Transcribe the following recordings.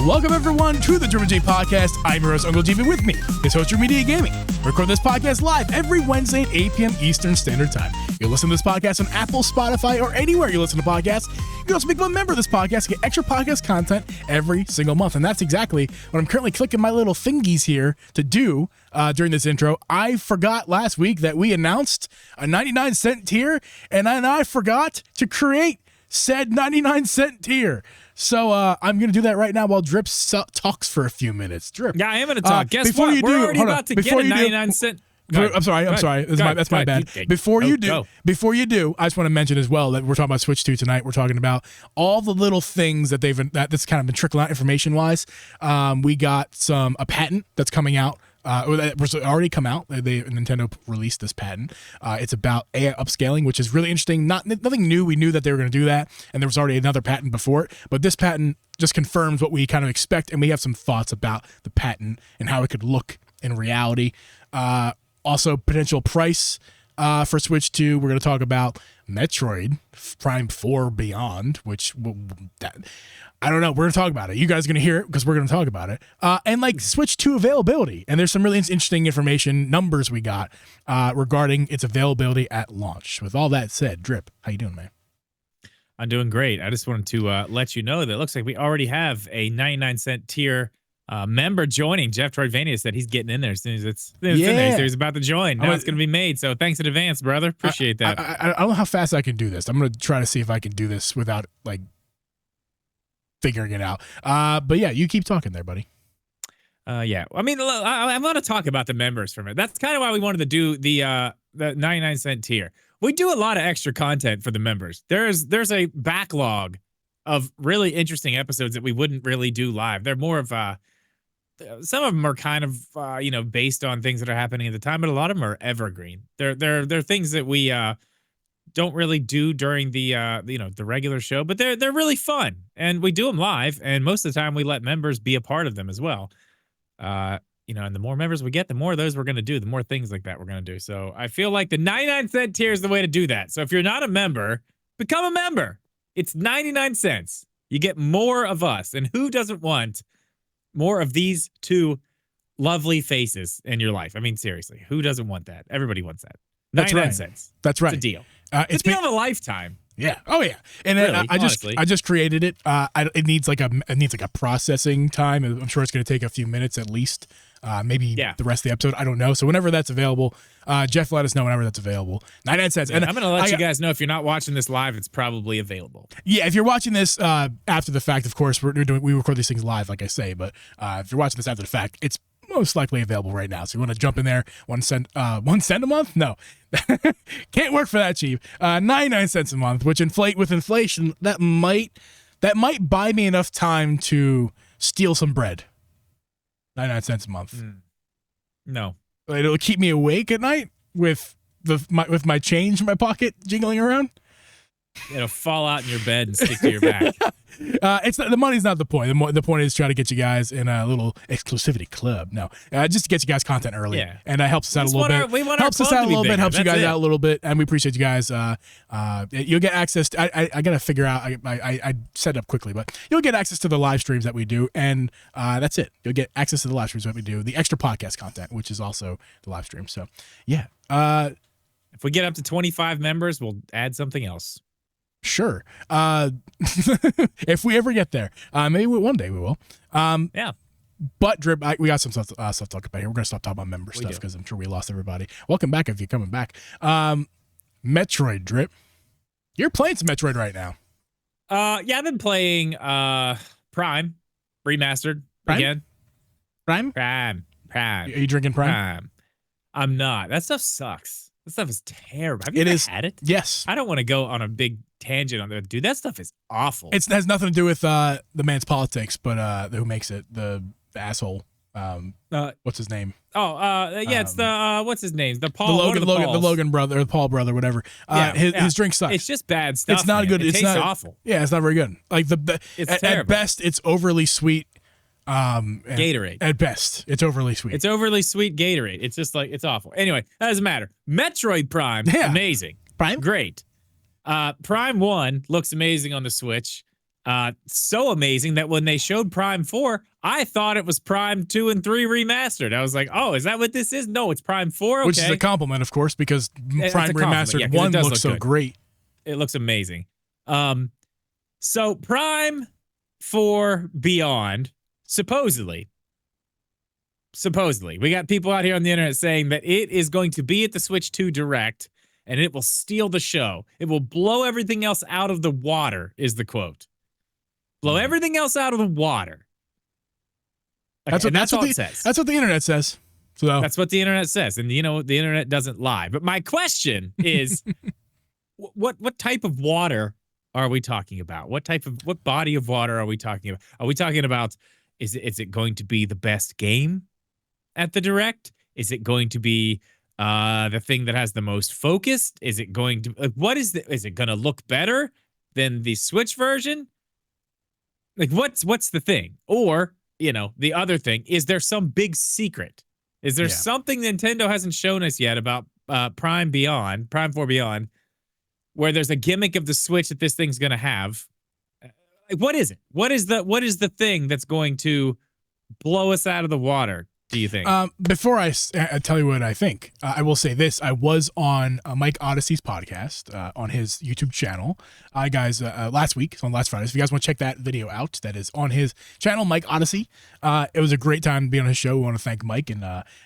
Welcome everyone to the German J Podcast. I'm your host, Uncle G, and with me is host of Media Gaming. We record this podcast live every Wednesday at 8 p.m. Eastern Standard Time. You'll listen to this podcast on Apple, Spotify, or anywhere you listen to podcasts. You can also become a member of this podcast to get extra podcast content every single month. And that's exactly what I'm currently clicking my little thingies here to do during this intro. I forgot last week that we announced a 99-cent tier, and then I forgot to create said 99-cent tier. So I'm going to do that right now while Drip talks for a few minutes. Drip. Yeah, I am going to talk. Guess what? We're already about to get a 99-cent. I'm sorry. That's my bad. Before you do, I just want to mention as well that we're talking about Switch 2 tonight. We're talking about all the little things that that's kind of been trickling out information-wise. We got a patent that's coming out. That was already come out. Nintendo released this patent. It's about AI upscaling, which is really interesting. Nothing new. We knew that they were going to do that, and there was already another patent before it. But this patent just confirms what we kind of expect, and we have some thoughts about the patent and how it could look in reality. Also, potential price for Switch 2. We're going to talk about Metroid Prime 4 Beyond, which I don't know. We're going to talk about it. You guys are going to hear it because we're going to talk about it. And like Switch 2 availability. And there's some really interesting information, numbers we got regarding its availability at launch. With all that said, Drip, how you doing, man? I'm doing great. I just wanted to let you know that it looks like we already have a 99-cent tier member joining. Jeff Troidvania said he's getting in there as soon as it's in there. So he's about to join. Now it's going to be made. So thanks in advance, brother. Appreciate that. I don't know how fast I can do this. I'm going to try to see if I can do this without like figuring it out. But yeah, you keep talking there, buddy. Yeah. I mean, I want to talk about the members for a minute. That's kind of why we wanted to do the 99-cent tier. We do a lot of extra content for the members. There's a backlog of really interesting episodes that we wouldn't really do live. They're more of some of them are kind of based on things that are happening at the time, but a lot of them are evergreen. They're things that we don't really do during the the regular show, but they're really fun, and we do them live. And most of the time, we let members be a part of them as well. And the more members we get, the more of those we're going to do, the more things like that we're going to do. So I feel like the 99-cent tier is the way to do that. So if you're not a member, become a member. It's 99 cents. You get more of us, and who doesn't want more of these two lovely faces in your life? I mean, seriously, who doesn't want that? Everybody wants that. 99 cents. That's right. It's a deal. It's a deal of a lifetime. Yeah. Oh yeah. And really, I just created it. It needs like a processing time. I'm sure it's going to take a few minutes at least. Maybe the rest of the episode. I don't know. So whenever that's available, Jeff, let us know whenever that's available. 99 cents. Yeah, and I'm going to let you guys know if you're not watching this live, it's probably available. Yeah, if you're watching this after the fact, of course, we record these things live, like I say. But if you're watching this after the fact, it's most likely available right now. So you want to jump in there, 1 cent a month? No, can't work for that cheap. 99 cents a month, which with inflation, that might buy me enough time to steal some bread. 99 cents a month. No. It'll keep me awake at night with my change in my pocket jingling around. It'll fall out in your bed and stick to your back. The money's not the point. The point is trying to get you guys in a little exclusivity club. No, just to get you guys content early, and that helps us out a little bit. Helps us out a little bit. Helps you guys out a little bit, and we appreciate you guys. You'll get access. I gotta figure out. I set it up quickly, but you'll get access to the live streams that we do, and that's it. You'll get access to the live streams that we do, the extra podcast content, which is also the live stream. So yeah. If we get up to 25 members, we'll add something else. Sure. If we ever get there, maybe one day we will. Yeah. But Drip, we got some stuff to talk about here. We're gonna stop talking about member stuff because I'm sure we lost everybody. Welcome back if you're coming back. Metroid, Drip. You're playing some Metroid right now. Yeah, I've been playing Prime remastered again. Prime. Are you drinking Prime? I'm not. That stuff sucks. That stuff is terrible. Have you ever had it? Yes. I don't want to go on a big tangent on that. Dude, that stuff is awful. It has nothing to do with the man's politics, but who makes it, the asshole. What's his name? It's the what's his name? The Paul. The Logan brother, or the Paul brother, whatever. His drink sucks. It's just bad stuff. It's not good. It tastes awful. Yeah, it's not very good. Like at best, it's overly sweet. Gatorade. At best, it's overly sweet. It's overly sweet Gatorade. It's just like, it's awful. Anyway, that doesn't matter. Metroid Prime, amazing. Prime? Great. Prime 1 looks amazing on the Switch. So amazing that when they showed Prime 4, I thought it was Prime 2 and 3 remastered. I was like, oh, is that what this is? No, it's Prime 4. Okay. Which is a compliment, of course, because Prime Remastered 1 looks so great. It looks amazing. So Prime 4 Beyond, supposedly, we got people out here on the internet saying that it is going to be at the Switch 2 Direct, and it will steal the show. It will blow everything else out of the water, is the quote. Blow everything else out of the water. Okay, that's what it says. That's what the internet says. So that's what the internet says. And, you know, the internet doesn't lie. But my question is, what type of water are we talking about? What body of water are we talking about? Are we talking about, is it going to be the best game at the Direct? Is it going to be the thing that has the most focus? Is it going to, is it going to look better than the Switch version? Like, what's the thing? Or, you know, the other thing, is there some big secret? Is there something Nintendo hasn't shown us yet about Prime 4 Beyond, where there's a gimmick of the Switch that this thing's going to have? Like, what is it? What is the thing that's going to blow us out of the water, do you think? Before I tell you what I think, I will say this. I was on Mike Odyssey's podcast on his YouTube channel. Guys, last week, on last Friday. So if you guys want to check that video out, that is on his channel, Mike Odyssey. It was a great time to be on his show. We want to thank Mike, and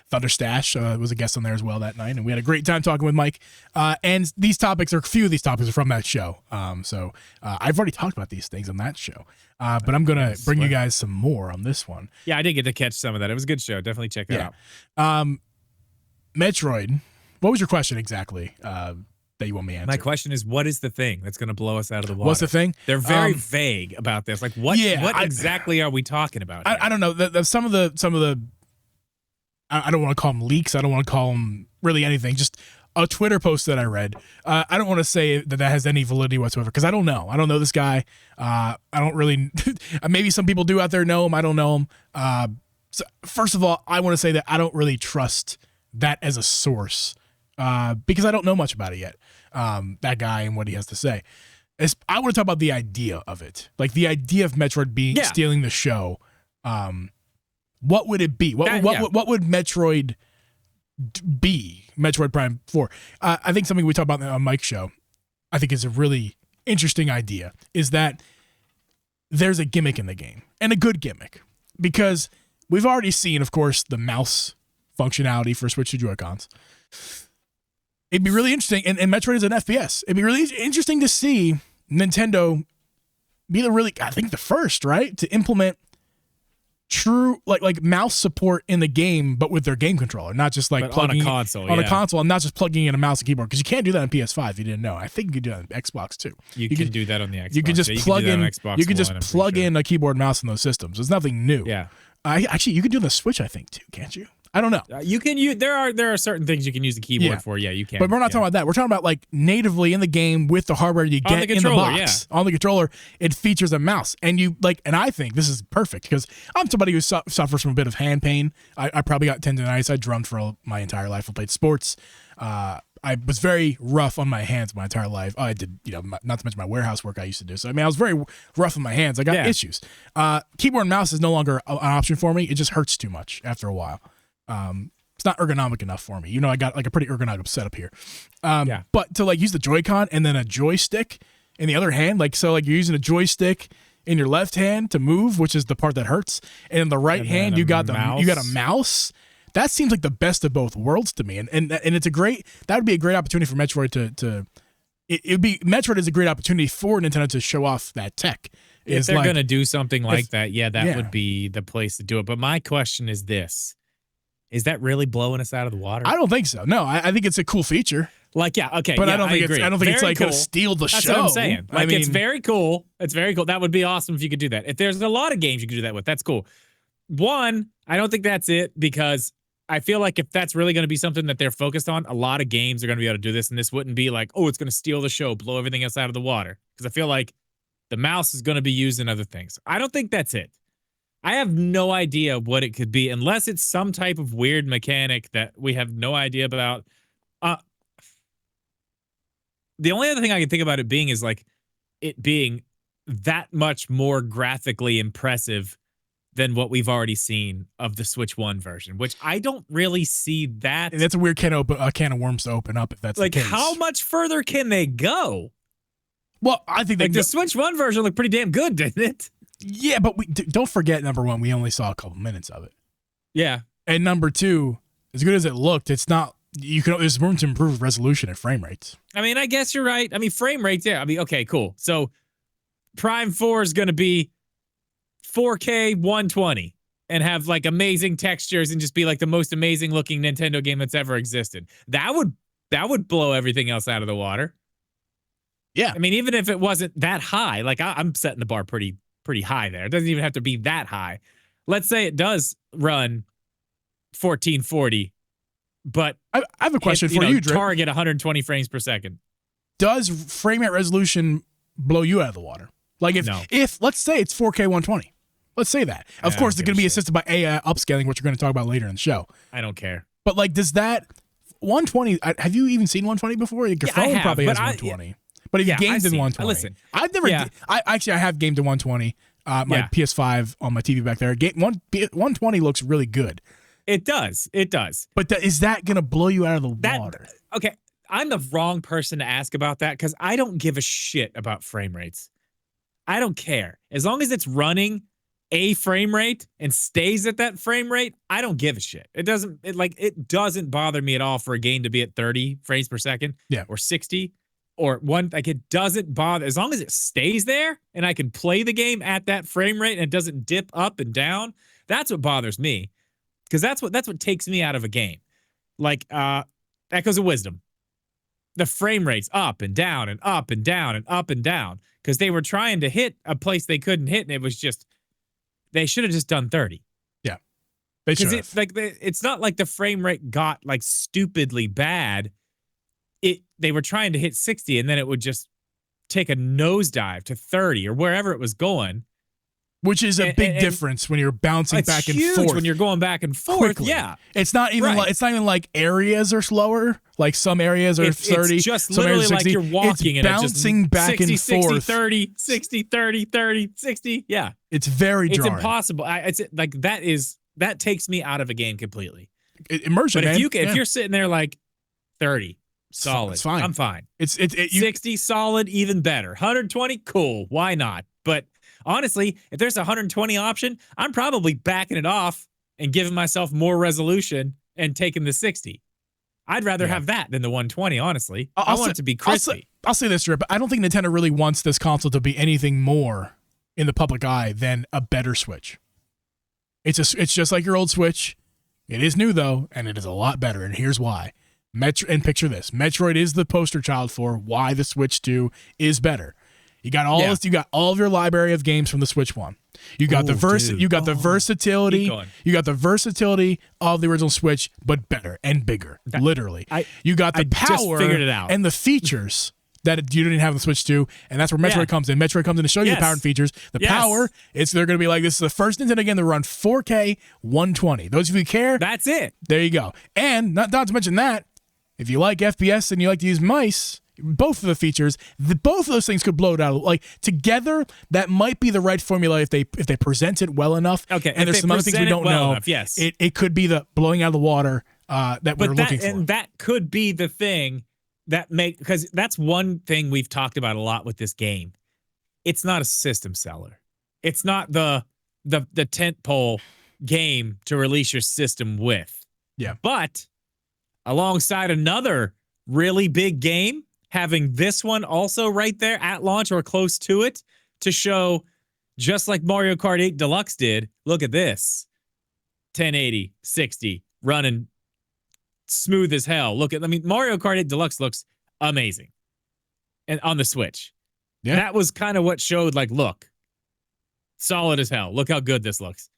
Thunderstash was a guest on there as well that night. And we had a great time talking with Mike. And a few of these topics are from that show. So I've already talked about these things on that show. But I'm going to bring you guys some more on this one. Yeah, I did get to catch some of that. It was a good show. Definitely check that out. Metroid, what was your question exactly that you want me to answer? My question is, what is the thing that's going to blow us out of the water? What's the thing? They're very vague about this. Like, what exactly are we talking about here? I don't know. Some of the I don't want to call them leaks. I don't want to call them really anything. Just a Twitter post that I read. I don't want to say that has any validity whatsoever, because I don't know. I don't know this guy. I don't really. Maybe some people do out there know him. I don't know him. So first of all, I want to say that I don't really trust that as a source because I don't know much about it yet. That guy and what he has to say. I want to talk about the idea of it, like the idea of Metroid stealing the show. What would it be? What would Metroid be? Metroid Prime 4. I think something we talked about on Mike's show, I think is a really interesting idea, is that there's a gimmick in the game, and a good gimmick, because we've already seen, of course, the mouse functionality for Switch 2 Joy-Cons. It'd be really interesting, and Metroid is an FPS. It'd be really interesting to see Nintendo be the first, right, to implement true like mouse support in the game, but with their game controller, not just like plugging on a console, a console, and not just plugging in a mouse and keyboard, because you can't do that on PS5. You didn't know. I think you can do that on Xbox too. You can do that on the Xbox. You can just plug in. You can just plug in a keyboard and mouse in those systems. There's nothing new. Yeah. Actually, you can do it on the Switch, I think, too. Can't you? I don't know. You can use. There are certain things you can use the keyboard for. Yeah, you can. But we're not talking about that. We're talking about like natively in the game with the hardware you get in the box. On the controller, it features a mouse, and and I think this is perfect, because I'm somebody who suffers from a bit of hand pain. I probably got tendonitis. I drummed for my entire life. I played sports. I was very rough on my hands my entire life. I did, not to mention my warehouse work I used to do. So I was very rough on my hands. I got issues. Keyboard and mouse is no longer an option for me. It just hurts too much after a while. It's not ergonomic enough for me. I got like a pretty ergonomic setup here. But to like use the Joy-Con and then a joystick in the other hand, you're using a joystick in your left hand to move, which is the part that hurts, and in the right hand you got a mouse. That seems like the best of both worlds to me, and it's that would be a great opportunity for Metroid Metroid is a great opportunity for Nintendo to show off that tech. If they're going to do something like that, that would be the place to do it. But my question is this. Is that really blowing us out of the water? I don't think so. No, I think it's a cool feature. Okay. But I don't think it's like going to steal the show. That's what I'm saying. It's very cool. It's very cool. That would be awesome if you could do that. If there's a lot of games you could do that with, that's cool. One, I don't think that's it, because I feel like if that's really going to be something that they're focused on, a lot of games are going to be able to do this, and this wouldn't be like, it's going to steal the show, blow everything else out of the water. Because I feel like the mouse is going to be used in other things. I don't think that's it. I have no idea what it could be, unless it's some type of weird mechanic that we have no idea about. The only other thing I can think about it being is like it being that much more graphically impressive than what we've already seen of the Switch 1 version, which I don't really see that. And that's a weird can of worms to open up if that's like the case. How much further can they go? Well, I think the Switch 1 version looked pretty damn good, didn't it? Yeah, but don't forget, number one, we only saw a couple minutes of it. Yeah. And number two, as good as it looked, it's not. There's room to improve resolution and frame rates. I mean, I guess you're right. I mean, frame rates, yeah. I mean, okay, cool. So Prime 4 is going to be 4K 120 and have like amazing textures and just be like the most amazing looking Nintendo game that's ever existed. That would blow everything else out of the water. Yeah. I mean, even if it wasn't that high, like I'm setting the bar pretty high there. It doesn't even have to be that high. Let's say it does run 1440, but I have a question for you, Drip. Target 120 frames per second. Does frame rate resolution blow you out of the water? Like if let's say it's 4K 120. Let's say that. Of course, it's going to be assisted by AI upscaling, which we're going to talk about later in the show. I don't care. But like, does that 120? Have you even seen 120 before? Your phone probably has 120. But if you gamed in 120, listen, I've never. I have gamed in 120. My PS5 on my TV back there. 120 looks really good. It does. It does. But is that going to blow you out of the water? Okay, I'm the wrong person to ask about that because I don't give a shit about frame rates. I don't care. As long as it's running a frame rate and stays at that frame rate, I don't give a shit. It doesn't bother me at all for a game to be at 30 frames per second or 60 or it doesn't bother as long as it stays there and I can play the game at that frame rate and it doesn't dip up and down. That's what bothers me. Because that's what takes me out of a game. Like Echoes of Wisdom. The frame rates up and down and up and down and up and down. Because they were trying to hit a place they couldn't hit, and it was just they should have just done 30. Yeah. They should have. It's not like the frame rate got like stupidly bad. They were trying to hit 60, and then it would just take a nosedive to 30 or wherever it was going. Which is a big difference when you're bouncing back and forth. When you're going back and forth, quickly. Yeah. It's not even like areas are slower. Like some areas are 30. It's just some literally areas are 60. like you're walking it's and bouncing it's just back 60, and 60, forth. 30, 60, 30, 30, 60. Yeah. It's very jarring. It's impossible. It's like that takes me out of a game completely. Immersion, but man. If you're sitting there like 30, solid. It's fine. I'm fine. 60 solid, even better. 120, cool. Why not? But honestly, if there's a 120 option, I'm probably backing it off and giving myself more resolution and taking the 60. I'd rather have that than the 120, honestly. I want it to be crispy. I'll say this, Rip. I don't think Nintendo really wants this console to be anything more in the public eye than a better Switch. It's just like your old Switch. It is new, though, and it is a lot better, and here's why. And picture this. Metroid is the poster child for why the Switch 2 is better. You got all this. You got all of your library of games from the Switch 1. You got the versatility. You got the versatility of the original Switch, but better and bigger. Literally, you got the power just figured it out. and the features that you didn't have in the Switch 2, and that's where Metroid comes in. Metroid comes in to show you the power and features. The power, they're going to be like, this is the first Nintendo game to run 4K 120. Those of you who care, that's it. There you go. And not to mention that, if you like FPS and you like to use mice, both of the features, both of those things could blow it out. Like together, that might be the right formula if they present it well enough. Okay, and there's some other things we don't know. Yes, it could be the blowing out of the water that we're looking for. And that could be the thing that because that's one thing we've talked about a lot with this game. It's not a system seller. It's not the tentpole game to release your system with. Yeah, but alongside another really big game, having this one also right there at launch or close to it to show, just like Mario Kart 8 Deluxe did, look at this. 1080, 60, running smooth as hell. Mario Kart 8 Deluxe looks amazing. And on the Switch. Yeah. That was kind of what showed, like, look, solid as hell. Look how good this looks.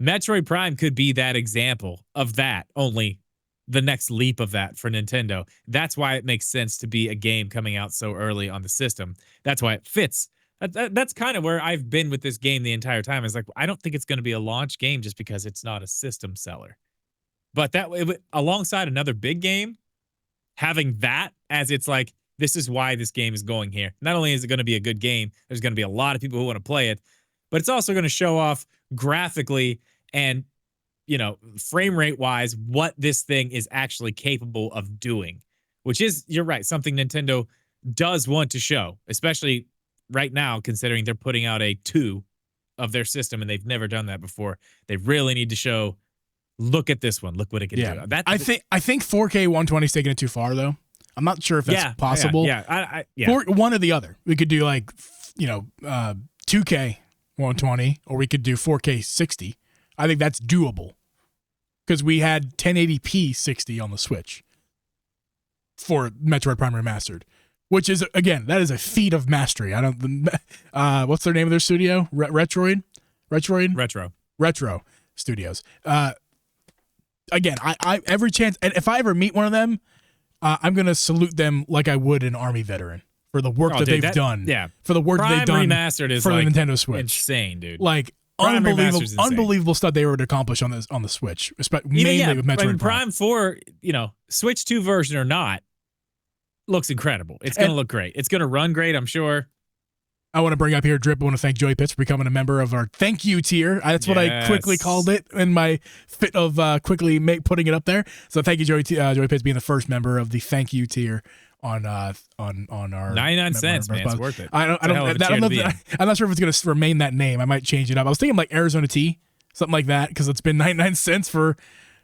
Metroid Prime could be that example of that, only the next leap of that for Nintendo. That's why it makes sense to be a game coming out so early on the system. That's why it fits. That's kind of where I've been with this game the entire time. It's like, I don't think it's going to be a launch game just because it's not a system seller. But alongside another big game, having that as it's like, this is why this game is going here. Not only is it going to be a good game, there's going to be a lot of people who want to play it, but it's also going to show off graphically and, frame rate wise what this thing is actually capable of doing, which is, you're right, something Nintendo does want to show, especially right now, considering they're putting out a 2 of their system and they've never done that before. They really need to show, look at this one, look what it can do. I think 4K 120 is taking it too far though. I'm not sure if that's possible. One or the other. We could do 2K 120, or we could do 4K 60. I think that's doable because we had 1080p 60 on the Switch for Metroid Prime Remastered, which is, again, that is a feat of mastery. I don't. What's their name of their studio? Retro Studios. Again, I every chance, and if I ever meet one of them, I'm gonna salute them like I would an Army veteran for the work they've done. Yeah, for the work Prime they've done Remastered is for the like Nintendo Switch. Insane, dude. Like unbelievable stuff they were to accomplish on the Switch, mainly with Metroid Prime 4. Switch 2 version or not, looks incredible. It's gonna look great. It's gonna run great, I'm sure. I want to bring up here, Drip. I want to thank Joey Pitts for becoming a member of our thank you tier. That's what I quickly called it in my fit of quickly putting it up there. So thank you, Joey Pitts, being the first member of the thank you tier on our 99 cents, man. It's worth it. I'm not sure if it's going to remain that name. I might change it up. I was thinking like Arizona Tea, something like that, because it's been 99 cents for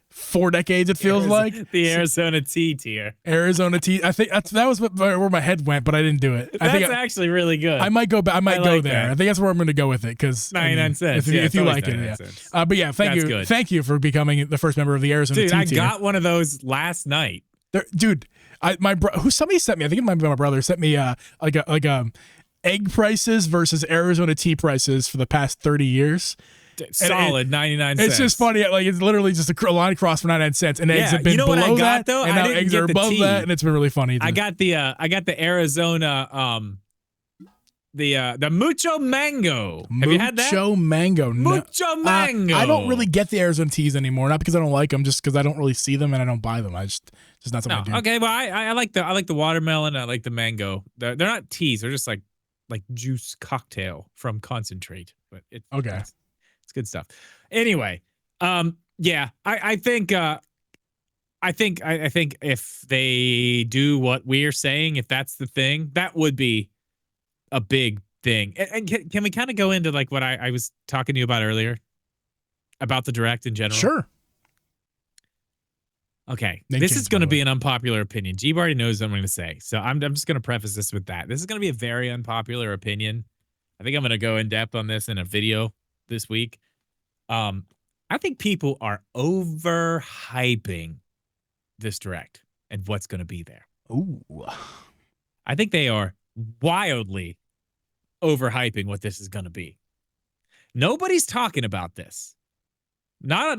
4 decades, it feels like. The Arizona Tea tier. Arizona Tea. I think that was where my head went, but I didn't do it. That's actually really good. I might go back. I might go there. That. I think that's where I'm going to go with it, because 99 cents. If you like it, yeah. But yeah, thank you. Good. Thank you for becoming the first member of the Arizona Tea tier. Dude, I got one of those last night. Dude, somebody sent me. I think my brother sent me egg prices versus Arizona tea prices for the past 30 years. Solid 99 cents. It's just funny. Like, it's literally just a line across for 99 cents, and eggs have been below that, though? And now eggs are above that, and it's been really funny. I got the Arizona the Mucho Mango. Have you had that? Mucho Mango. Mucho Mango. I don't really get the Arizona teas anymore. Not because I don't like them, just because I don't really see them and I don't buy them. Just not something I do. Okay, well, I like the watermelon. I like the mango. They're not teas. They're just like juice cocktail from concentrate. But it's good stuff. Anyway, yeah, I think if they do what we're saying, if that's the thing, that would be a big thing. And can we kind of go into like what I was talking to you about earlier about the Direct in general? Sure. Okay, this is going to be an unpopular opinion. Jeeb already knows what I'm going to say, so I'm just going to preface this with that. This is going to be a very unpopular opinion. I think I'm going to go in depth on this in a video this week. I think people are overhyping this Direct and what's going to be there. Ooh. I think they are wildly overhyping what this is going to be. Nobody's talking about this. No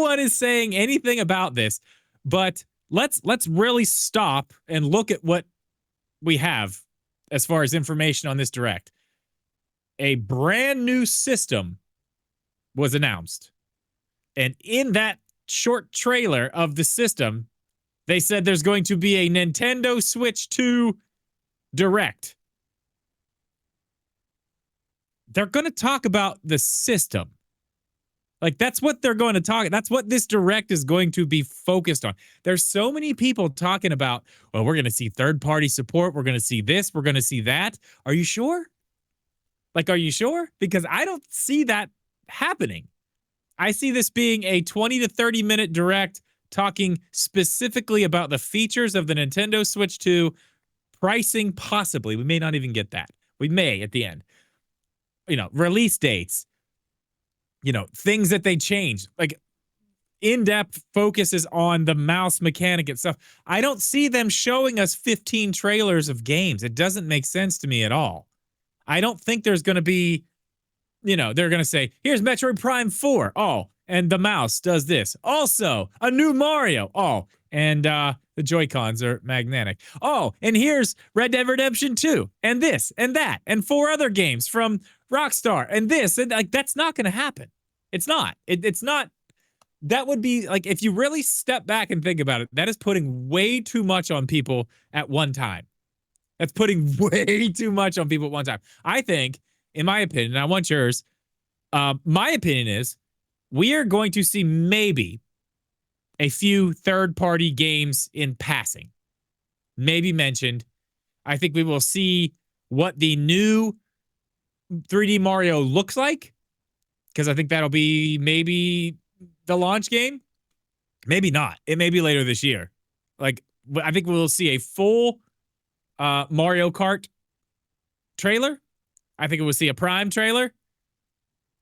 one is saying anything about this, but let's really stop and look at what we have as far as information on this Direct. A brand new system was announced. And in that short trailer of the system, they said there's going to be a Nintendo Switch 2 Direct. They're going to talk about the system. Like, that's what they're going to talk. That's what this Direct is going to be focused on. There's so many people talking about, well, we're going to see third-party support. We're going to see this. We're going to see that. Are you sure? Like, are you sure? Because I don't see that happening. I see this being a 20 to 30 minute Direct talking specifically about the features of the Nintendo Switch 2, pricing possibly. We may not even get that. We may at the end. Release dates. Things that they change, like in-depth focuses on the mouse mechanic itself. I don't see them showing us 15 trailers of games. It doesn't make sense to me at all. I don't think there's going to be, they're going to say, here's Metroid Prime 4. Oh, and the mouse does this. Also, a new Mario. Oh, and the Joy-Cons are magnetic. Oh, and here's Red Dead Redemption 2, and this, and that, and 4 other games from Rockstar, and this, and like, that's not going to happen. It's not. It's not. That would be like, if you really step back and think about it, that is putting way too much on people at one time. That's putting way too much on people at one time. I think, in my opinion, and I want yours, my opinion is we are going to see maybe a few third-party games in passing. Maybe mentioned. I think we will see what the new 3D Mario looks like, because I think that'll be maybe the launch game. Maybe not. It may be later this year. Like, I think we'll see a full Mario Kart trailer. I think we'll see a Prime trailer.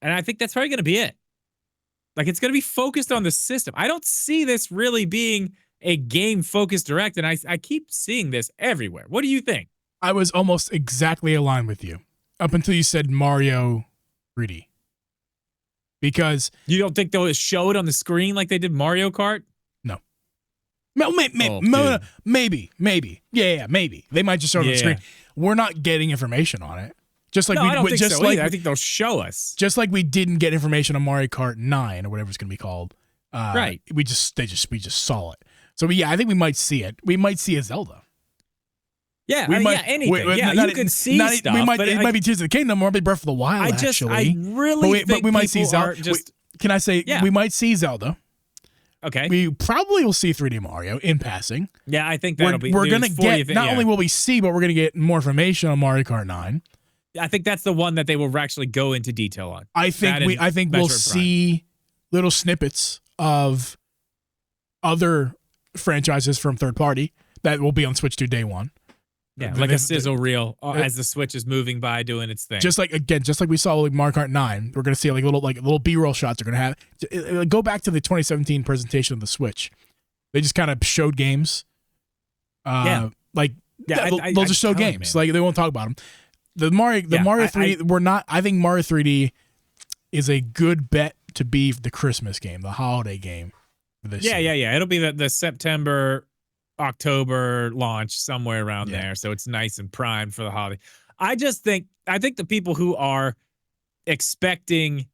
And I think that's probably going to be it. Like, it's going to be focused on the system. I don't see this really being a game-focused direct, and I keep seeing this everywhere. What do you think? I was almost exactly aligned with you up until you said Mario 3D. Because you don't think they'll show it on the screen like they did Mario Kart? No. Maybe. Yeah, maybe. They might just show it on the screen. We're not getting information on it. Just like I don't think so either. I think they'll show us. Just like we didn't get information on Mario Kart 9 or whatever it's going to be called. Right. We just saw it. So yeah, I think we might see it. We might see a Zelda. Yeah, anything. You can see stuff. It might be Tears of the Kingdom or maybe Breath of the Wild, actually. I really think we might see Zelda. Can I say we might see Zelda? Okay. We probably will see 3D Mario in passing. Yeah, I think that'll be. We're going to get, not only will we see, but we're going to get more information on Mario Kart 9. I think that's the one that they will actually go into detail on. I think we'll see little snippets of other franchises from third party that will be on Switch 2 day one. Yeah, like a sizzle reel as the Switch is moving by doing its thing. Just like we saw with Mario Kart 9, we're going to see little B-roll shots. They're going to have go back to the 2017 presentation of the Switch. They just kind of showed games. They'll just show games. Like they won't talk about them. The Mario 3D. I think Mario 3D is a good bet to be the Christmas game, the holiday game. For this year. It'll be the September, October launch, somewhere around there, so it's nice and primed for the holiday. I think the people who are expecting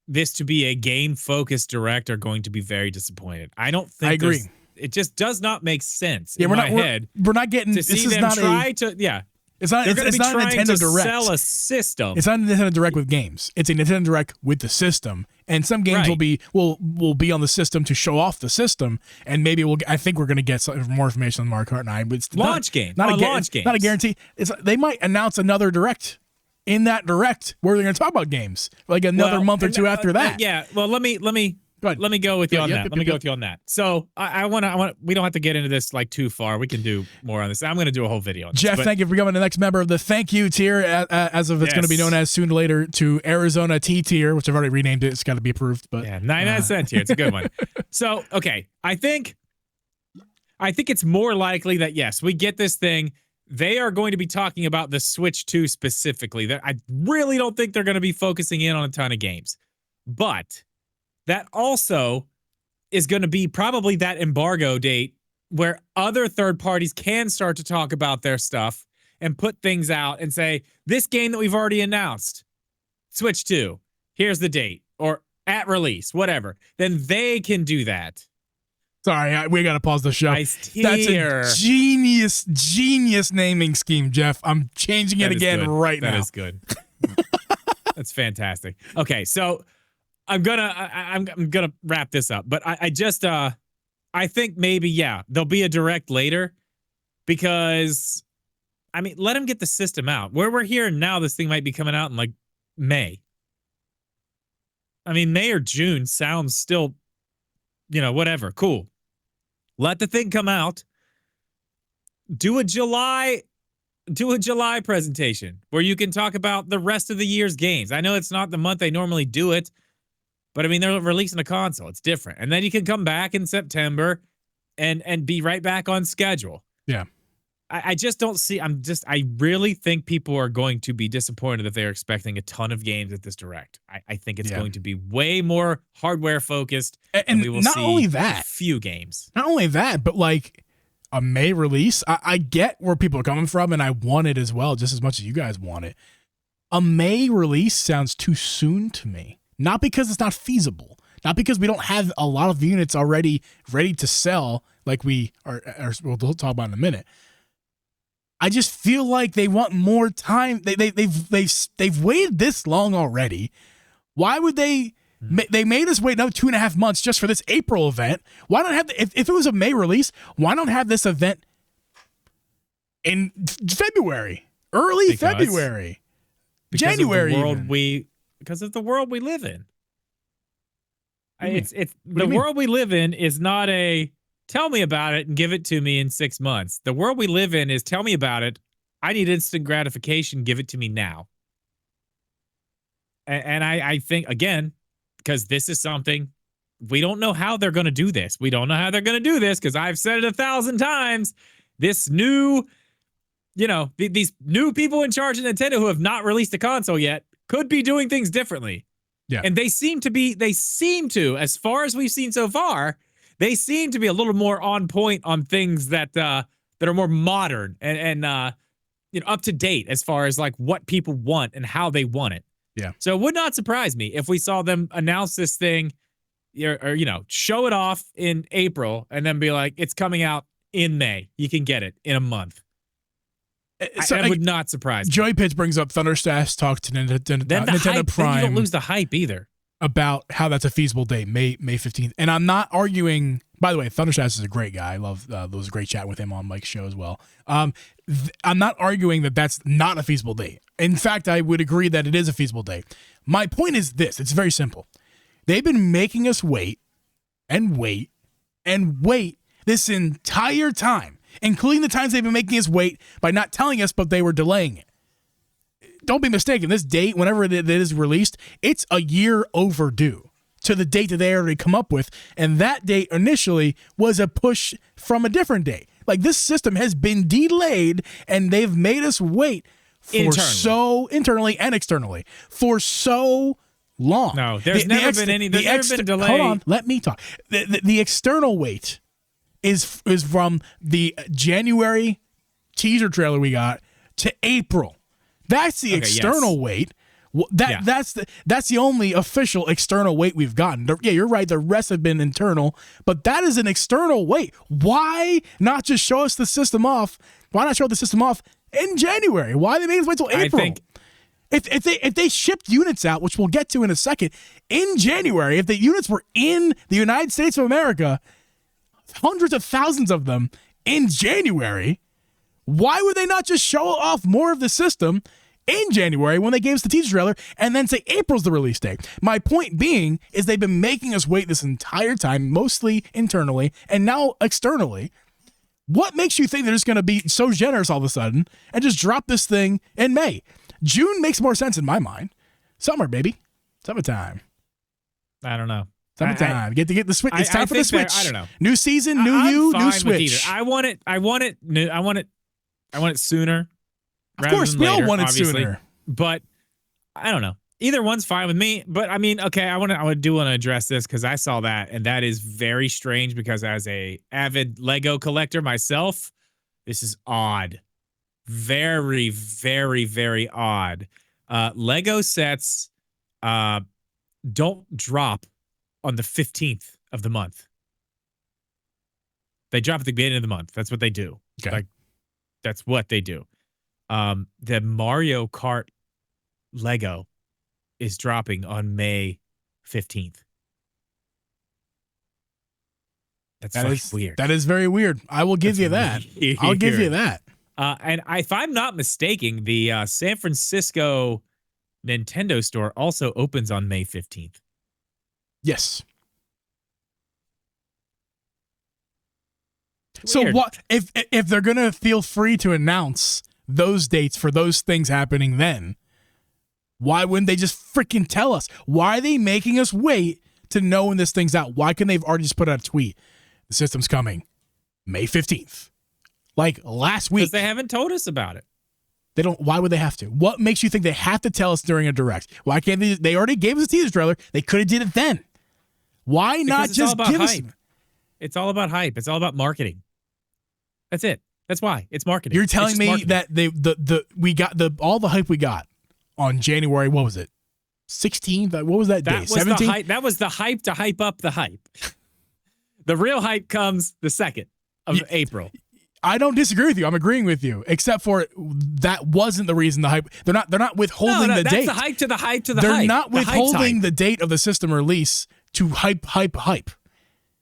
this to be a game-focused direct are going to be very disappointed. I don't think. I agree. It just does not make sense in my head. We're not getting. To see them try to. It's not. It's not a Nintendo Direct. Sell a system. It's not a Nintendo Direct with games. It's a Nintendo Direct with the system, and some games will be on the system to show off the system, and maybe I think we're going to get some more information on Mario Kart 9. But it's launch game. Not a guarantee. They might announce another Direct in that Direct where they're going to talk about games like another month or two after that. Well, let me. Let me go with you on that. Let me go with you on that. So I want to. We don't have to get into this like too far. We can do more on this. I'm going to do a whole video on this. Jeff, thank you for becoming the next member of the thank you tier, as of it's going to be known as soon or later to Arizona T tier, which I've already renamed it. It's got to be approved. But 99 tier. It's a good one. So okay, I think it's more likely that yes, we get this thing. They are going to be talking about the Switch 2 specifically. That I really don't think they're going to be focusing in on a ton of games, but that also is going to be probably that embargo date where other third parties can start to talk about their stuff and put things out and say, this game that we've already announced, Switch 2, here's the date, or at release, whatever. Then they can do that. Sorry, we got to pause the show. That's a genius naming scheme, Jeff. I'm changing it again right now. That is good. That's fantastic. Okay, so I'm gonna wrap this up, but I think maybe there'll be a direct later, because I mean, let them get the system out. Where we're hearing now, this thing might be coming out in like May. I mean, May or June sounds still, whatever, cool. Let the thing come out. Do a July presentation where you can talk about the rest of the year's games. I know it's not the month they normally do it. But I mean, they're releasing a console. It's different. And then you can come back in September and be right back on schedule. Yeah. I just don't see, I really think people are going to be disappointed if they're expecting a ton of games at this Direct. I think it's going to be way more hardware focused. And we will not see only that, few games. Not only that, but like a May release. I get where people are coming from, and I want it as well, just as much as you guys want it. A May release sounds too soon to me. Not because it's not feasible, not because we don't have a lot of units already ready to sell, like we are we'll talk about in a minute. I just feel like they want more time. They've waited this long already. Why would they? They made us wait another 2.5 months just for this April event. Why not have if it was a May release? Why not have this event in February, February, January? Because of the world we live in. It's the world we live in is not a tell me about it and give it to me in 6 months. The world we live in is tell me about it. I need instant gratification. Give it to me now. And I think, again, because this is something we don't know how they're going to do this. We don't know how they're going to do this because I've said it 1,000 times. This new, these new people in charge of Nintendo who have not released a console yet could be doing things differently. Yeah. And they seem to, as far as we've seen so far, they seem to be a little more on point on things that are more modern and up to date as far as like what people want and how they want it. Yeah. So it would not surprise me if we saw them announce this thing or show it off in April and then be like, it's coming out in May. You can get it in a month. So, that would not surprise me. Joey Pitts brings up Thunderstash talk to Nintendo Prime. Then you don't lose the hype either. About how that's a feasible date, May 15th. And I'm not arguing, by the way, Thunderstash is a great guy. I love those great chat with him on Mike's show as well. I'm not arguing that that's not a feasible date. In fact, I would agree that it is a feasible date. My point is this. It's very simple. They've been making us wait and wait and wait this entire time, including the times they've been making us wait by not telling us, but they were delaying it. Don't be mistaken. This date, whenever it is released, it's a year overdue to the date that they already come up with. And that date initially was a push from a different date. Like, this system has been delayed and they've made us wait for internally and externally for so long. No, there's never been delay. Hold on, let me talk. The external wait is from the January teaser trailer we got to April. That's the external wait. That's the only official external wait we've gotten. Yeah, you're right. The rest have been internal, but that is an external wait. Why not just show us the system off? Why not show the system off in January? Why they made us wait till April? I think if they shipped units out, which we'll get to in a second, in January, if the units were in the United States of America, hundreds of thousands of them in January, why would they not just show off more of the system in January when they gave us the teaser trailer and then say April's the release date? My point being is they've been making us wait this entire time, mostly internally and now externally. What makes you think they're just going to be so generous all of a sudden and just drop this thing in May? June makes more sense in my mind. Summer, baby. Summertime. I don't know. Summertime. Get the Switch. It's time for the Switch. I don't know. New season, new Switch. I want it sooner. Of course, we all want it sooner. But I don't know. Either one's fine with me. But I mean, okay, I want to address this because I saw that, and that is very strange because as a avid Lego collector myself, this is odd. Very, very, very odd. Lego sets don't drop on the 15th of the month. They drop at the beginning of the month. That's what they do. Okay. Like, that's what they do. The Mario Kart Lego is dropping on May 15th. That's weird. That is very weird. I will give you that. I'll give you that. And if I'm not mistaken, the San Francisco Nintendo store also opens on May 15th. Yes. So what if they're going to feel free to announce those dates for those things happening then? Why wouldn't they just freaking tell us? Why are they making us wait to know when this thing's out? Why couldn't they've already just put out a tweet? The system's coming May 15th. Like last week. Because they haven't told us about it. They don't. Why would they have to? What makes you think they have to tell us during a direct? Why can't they? They already gave us a teaser trailer. They could have did it then. Why not just give us? It's all about hype. It's all about marketing. That's it. That's why it's marketing. You're telling me that we got all the hype we got on January. What was it? 16th. What was that day? 17th. That was the hype to hype up the hype. The real hype comes the 2nd of April. I don't disagree with you. I'm agreeing with you, except for that wasn't the reason the hype. They're not withholding the date. That's the hype to the hype to the They're hype. not withholding the date of the system release to hype.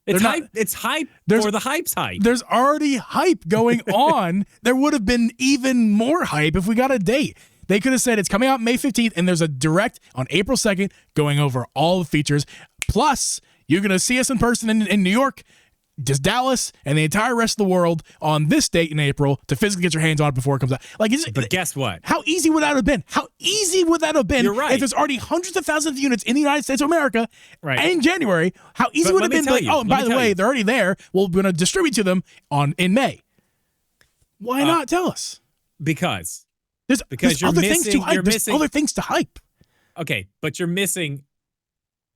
It's hype. It's hype for the hype's hype. There's already hype going on. There would have been even more hype if we got a date. They could have said it's coming out May 15th, and there's a direct on April 2nd going over all the features. Plus, you're going to see us in person in New York, just Dallas, and the entire rest of the world on this date in April to physically get your hands on it before it comes out. But guess what? How easy would that have been? How easy would that have been if there's already hundreds of thousands of units in the United States of America in January? How easy would it have been? And by the way, they're already there. We're going to distribute to them in May. Why not tell us? Because there's you're other missing. things to hype. You're There's missing other things to hype. Okay, but you're missing.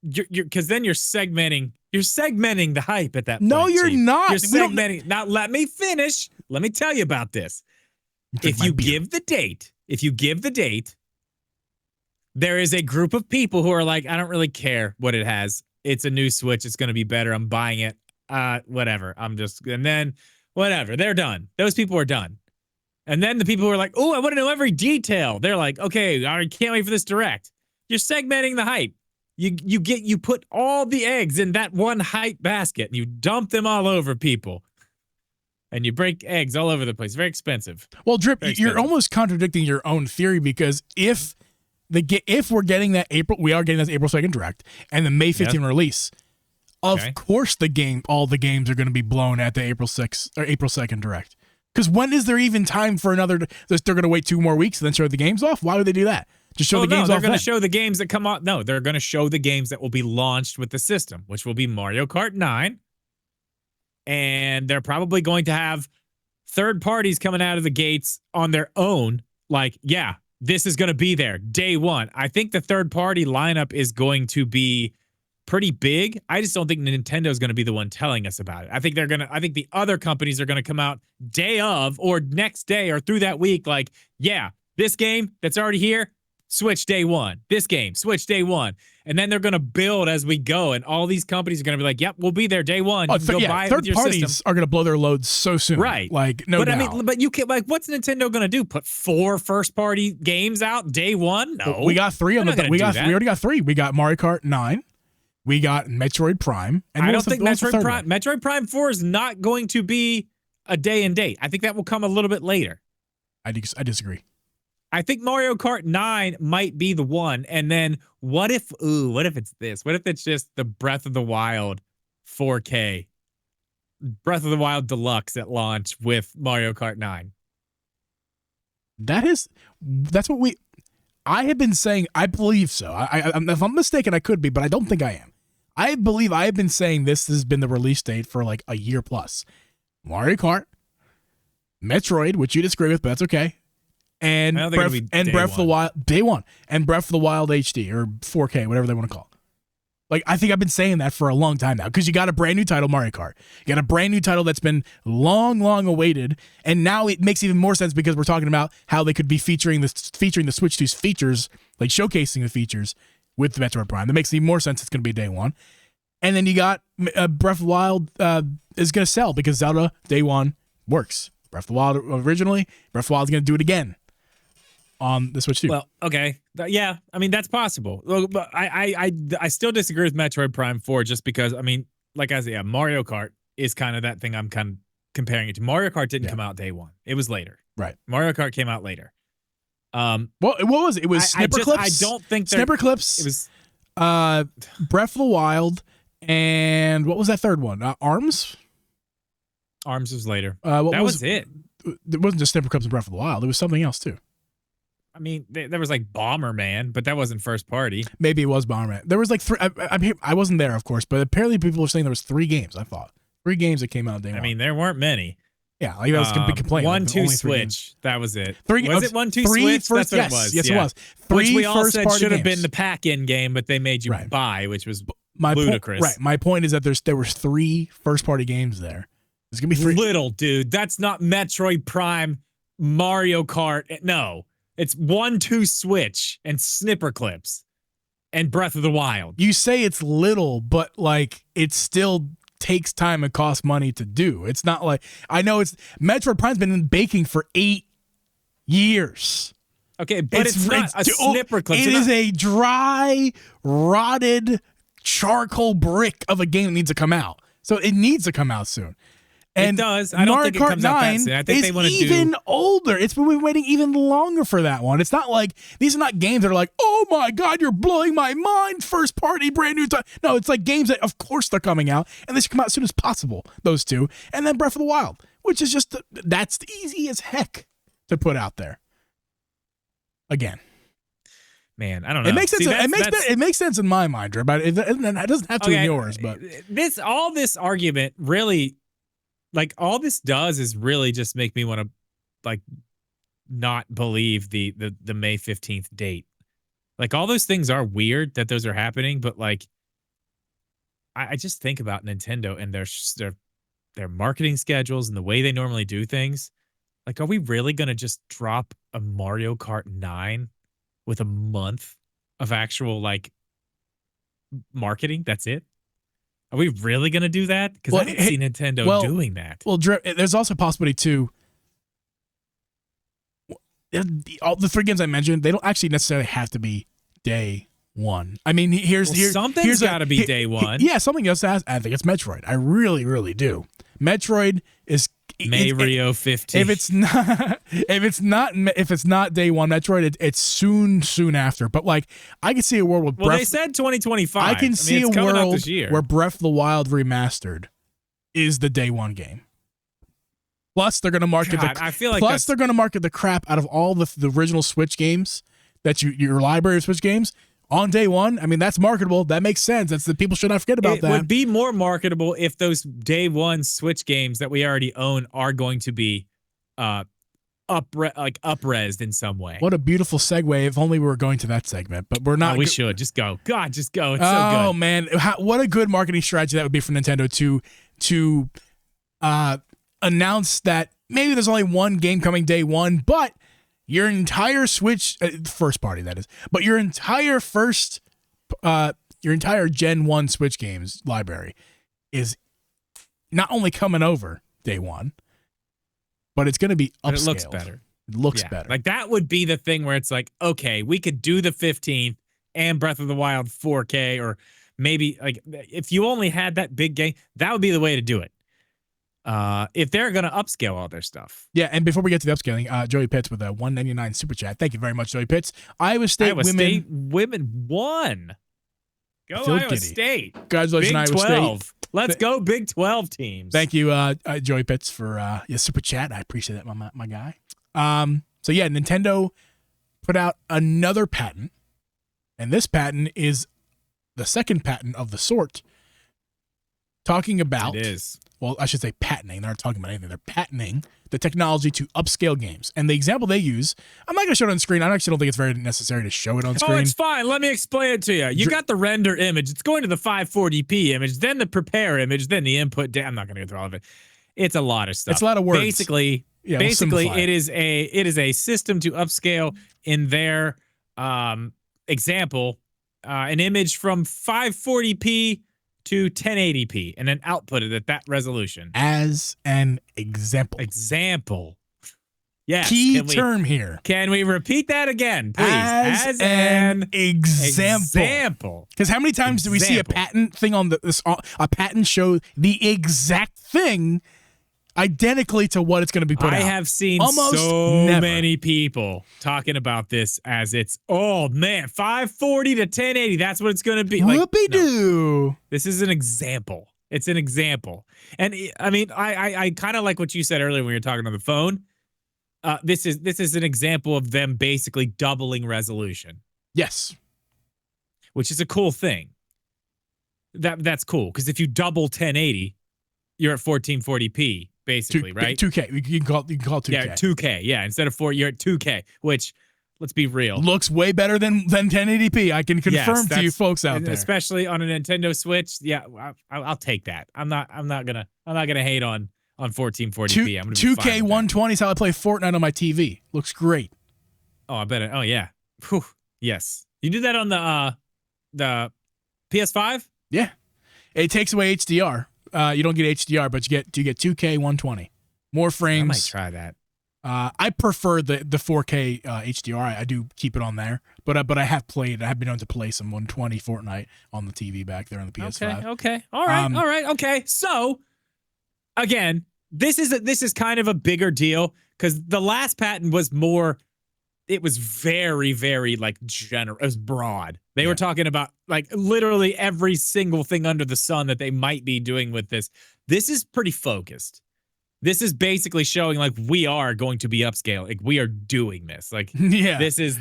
Because then you're segmenting. You're segmenting the hype at that point. No, you're not. You're segmenting. Now, let me finish. Let me tell you about this. If you give the date, there is a group of people who are like, I don't really care what it has. It's a new Switch. It's going to be better. I'm buying it. Whatever. And then whatever. They're done. Those people are done. And then the people who are like, oh, I want to know every detail. They're like, okay, I can't wait for this direct. You're segmenting the hype. You put all the eggs in that one hype basket and you dump them all over people. And you break eggs all over the place. Very expensive. Well, Drip, you're almost contradicting your own theory because if we're getting that we are getting that April 2nd direct and the May 15th release, of course all the games are going to be blown at the April 6th or April 2nd direct. Because when is there even time for they're going to wait 2 more weeks and then show the games off? Why would they do that? Just show the games off. They're going to show the games that come out. No, they're going to show the games that will be launched with the system, which will be Mario Kart 9. And they're probably going to have third parties coming out of the gates on their own. Like, yeah, this is going to be there day one. I think the third party lineup is going to be pretty big. I just don't think Nintendo is going to be the one telling us about it. I think the other companies are going to come out day of or next day or through that week. Like, yeah, this game that's already here, Switch day one. This game, Switch day one. And then they're going to build as we go. And all these companies are going to be like, yep, we'll be there day one. You can go buy it with your system. Third parties are going to blow their loads so soon. Right. Like, no doubt. I mean, but you can, like, what's Nintendo going to do? Put 4 first-party games out day one? No. We got 3 on we already got 3. We got Mario Kart 9. We got Metroid Prime. And I don't think Metroid Prime 4 is not going to be a day and date. I think that will come a little bit later. I disagree. I think Mario Kart 9 might be the one. And then what if it's this? What if it's just the Breath of the Wild 4K? Breath of the Wild Deluxe at launch with Mario Kart 9. That's what I have been saying. I believe so. If I'm mistaken, I could be, but I don't think I am. I believe I have been saying this has been the release date for like a year plus. Mario Kart, Metroid, which you disagree with, but that's okay. And Breath of the Wild day one and Breath of the Wild HD or 4K, whatever they want to call it. Like, I think I've been saying that for a long time now because you got a brand new title, Mario Kart. You got a brand new title that's been long awaited, and now it makes even more sense because we're talking about how they could be featuring the Switch 2's features, like showcasing the features with the Metroid Prime. That makes even more sense. It's going to be day one, and then you got Breath of the Wild is going to sell because Zelda day one works. Breath of the Wild originally, Breath of the Wild is going to do it again on the Switch 2. Well, okay. Yeah, I mean, that's possible. But I still disagree with Metroid Prime 4 just because, I mean, like I said, Mario Kart is kind of that thing I'm kind of comparing it to. Mario Kart didn't come out day one. It was later. Right. Mario Kart came out later. Well, what was it? It was Snipper Clips. I don't think Snipper Clips. It was Breath of the Wild, and what was that third one? Arms? Arms was later. That was it. It wasn't just Snipper Clips and Breath of the Wild. It was something else, too. I mean, there was like Bomberman, but that wasn't first party. Maybe it was Bomberman. There was like 3. I wasn't there, of course, but apparently people were saying there was 3 games. I thought 3 games that came out day one. I mean, there weren't many. Yeah, I was complaining. 1-2 Switch. That was it. 3 was it 1-2 Switch? First, That's what it was. Yes, it was. 3 which we all said should have games. been the pack-in game, but they made you buy, which was ludicrous. Right. My point is that there were 3 first-party games there. There's gonna be 3. Little dude, that's not Metroid Prime, Mario Kart. No. It's 1-2 Switch and Snipper Clips and Breath of the Wild. You say it's little, but like it's still takes time and costs money to do. It's not like, I know Metroid Prime's been in baking for 8 years. Okay, but it's not a snipper clip. It is a dry, rotted charcoal brick of a game that needs to come out. So it needs to come out soon. And it does. I don't think it comes out that soon. I think they want to do even older. We've been waiting even longer for that one. It's not like these are not games that are like, oh my God, you're blowing my mind. First party, brand new time. No, it's like games that of course they're coming out and they should come out as soon as possible. Those two, and then Breath of the Wild, which is just that's easy as heck to put out there. Again. Man, I don't know. It makes sense. It makes sense in my mind, Drew, but it doesn't have to in yours. But this argument really, like, all this does is really just make me want to, like, not believe the May 15th date. Like, all those things are weird that those are happening, but like, I just think about Nintendo and their marketing schedules and the way they normally do things. Like, are we really gonna just drop a Mario Kart 9? With a month of actual, like, marketing? That's it? Are we really going to do that? Because I don't see Nintendo doing that. Well, there's also a possibility, too. All the 3 games I mentioned, they don't actually necessarily have to be day one. I mean, something's got to be day one. Yeah, something else. I think it's Metroid. I really, really do. Metroid is Mario 15. If it's not day one Metroid, it's soon after. But like, I can see a world with they said 2025. I can see a world where Breath of the Wild remastered is the day one game. Plus, they're gonna market they're gonna market the crap out of all the original Switch games that your library of Switch games. On day one, I mean, that's marketable. That makes sense. That's the people should not forget about that. It would be more marketable if those day one Switch games that we already own are going to be up-resed in some way. What a beautiful segue. If only we were going to that segment, but we're not. Oh, we should. Just go. God, just go. It's so good. Oh, man. What a good marketing strategy that would be for Nintendo to announce that maybe there's only one game coming day one, but your entire Switch, first party that is, but your entire Gen 1 Switch games library is not only coming over day one, but it's going to be upscaled. It looks better. It looks better. Like, that would be the thing where it's like, okay, we could do the 15th and Breath of the Wild 4K, or maybe, like, if you only had that big game, that would be the way to do it. If they're going to upscale all their stuff. Yeah, and before we get to the upscaling, Joey Pitts with a $1.99 super chat. Thank you very much, Joey Pitts. Iowa State women won. Go Iowa State. Congratulations, Big Iowa 12. State. Let's go Big 12 teams. Thank you, Joey Pitts, for your super chat. I appreciate that, my guy. So yeah, Nintendo put out another patent, and this patent is the second patent of the sort, talking about... It is. Well, I should say patenting. They're not talking about anything. They're patenting the technology to upscale games. And the example they use, I'm not going to show it on screen. I actually don't think it's very necessary to show it on screen. Oh, it's fine. Let me explain it to you. You got the render image. It's going to the 540p image, then the prepare image, then the input. I'm not going to go through all of it. It's a lot of stuff. It's a lot of words. Basically, it is a system to upscale in their example, an image from 540p to 1080p, and then output it at that resolution. As an example. Yes. Key term here. Can we repeat that again, please? As an example. Because how many times do we see a patent thing on a patent show the exact thing identically to what it's going to be put out? I have seen so many people talking about this as it's, oh man, 540 to 1080. That's what it's going to be. Whoopie-doo. No, this is an example. It's an example. And I mean, I kind of like what you said earlier when you were talking on the phone. This is an example of them basically doubling resolution. Yes. Which is a cool thing. That's cool, because if you double 1080, you're at 1440p. Basically, right? 2K. You can call it 2K. Yeah, 2K. Yeah, instead of 4, you're at 2K, which, let's be real, looks way better than 1080p. I can confirm to you folks out there, especially on a Nintendo Switch. Yeah, I'll take that. I'm not gonna hate on 1440p. I'm gonna 2K 120 is how I play Fortnite on my TV. Looks great. Oh, I bet. Oh yeah. Whew. Yes. You do that on the PS5? Yeah. It takes away HDR. You don't get HDR, but you get 2K 120. More frames. I might try that. I prefer the 4K HDR. I do keep it on there, but I have been able to play some 120 Fortnite on the TV back there on the PS5. Okay. All right. Okay. So again, this is kind of a bigger deal because the last patent was more. It was very, very like general. It was broad. They were talking about like literally every single thing under the sun that they might be doing with this. This is pretty focused. This is basically showing like we are going to be upscale. Like we are doing this. Like this is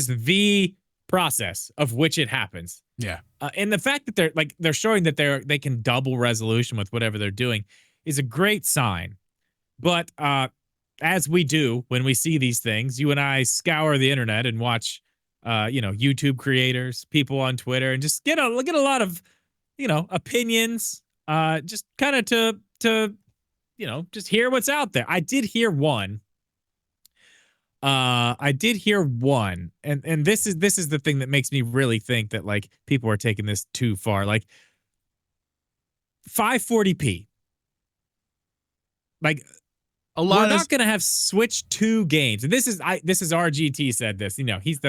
the process of which it happens. Yeah. And the fact that they're showing that they can double resolution with whatever they're doing is a great sign. But as we do when we see these things, you and I scour the internet and watch YouTube creators, people on Twitter, and just get a lot of opinions. Just kind of to just hear what's out there. I did hear one. And this is the thing that makes me really think that like people are taking this too far. Like 540p. Like we're not going to have Switch 2 games. And this is RGT said this. He's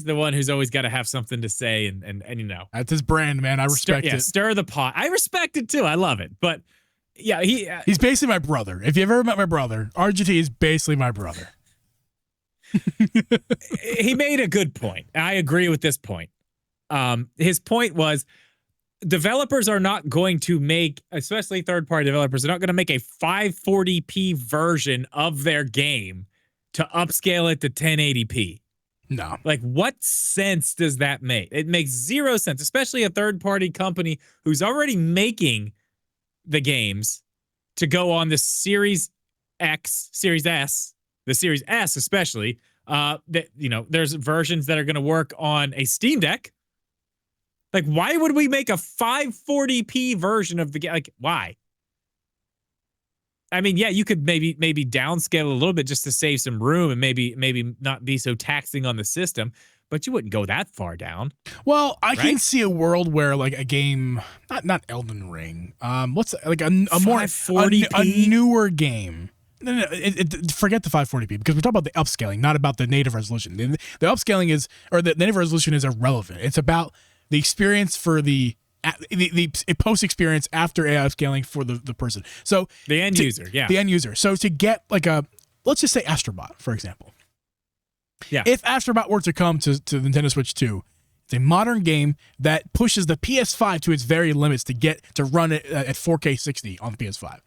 the one who's always got to have something to say and that's his brand, man. I respect it. Stir the pot. I respect it too. I love it. But yeah, he's basically my brother. If you've ever met my brother, RGT is basically my brother. He made a good point. I agree with this point. His point was developers are not going to make, especially third-party developers, they're not going to make a 540p version of their game to upscale it to 1080p. No. Like, what sense does that make? It makes zero sense, especially a third-party company who's already making the games to go on the Series X, Series S, the Series S especially. There's versions that are going to work on a Steam Deck. Like, why would we make a 540p version of the game? Like, why? I mean, yeah, you could maybe downscale a little bit just to save some room and maybe not be so taxing on the system, but you wouldn't go that far down. Well, I can see a world where like a game, not Elden Ring, what's like a more 540p? a newer game. No, forget the 540p because we're talking about the upscaling, not about the native resolution. The upscaling the native resolution is irrelevant. It's about the experience for the post experience after AI upscaling for the person. So the end user, yeah. The end user. So to get like let's just say Astrobot, for example. Yeah. If Astrobot were to come to the Nintendo Switch 2, it's a modern game that pushes the PS5 to its very limits to run it at 4K 60 on the PS5.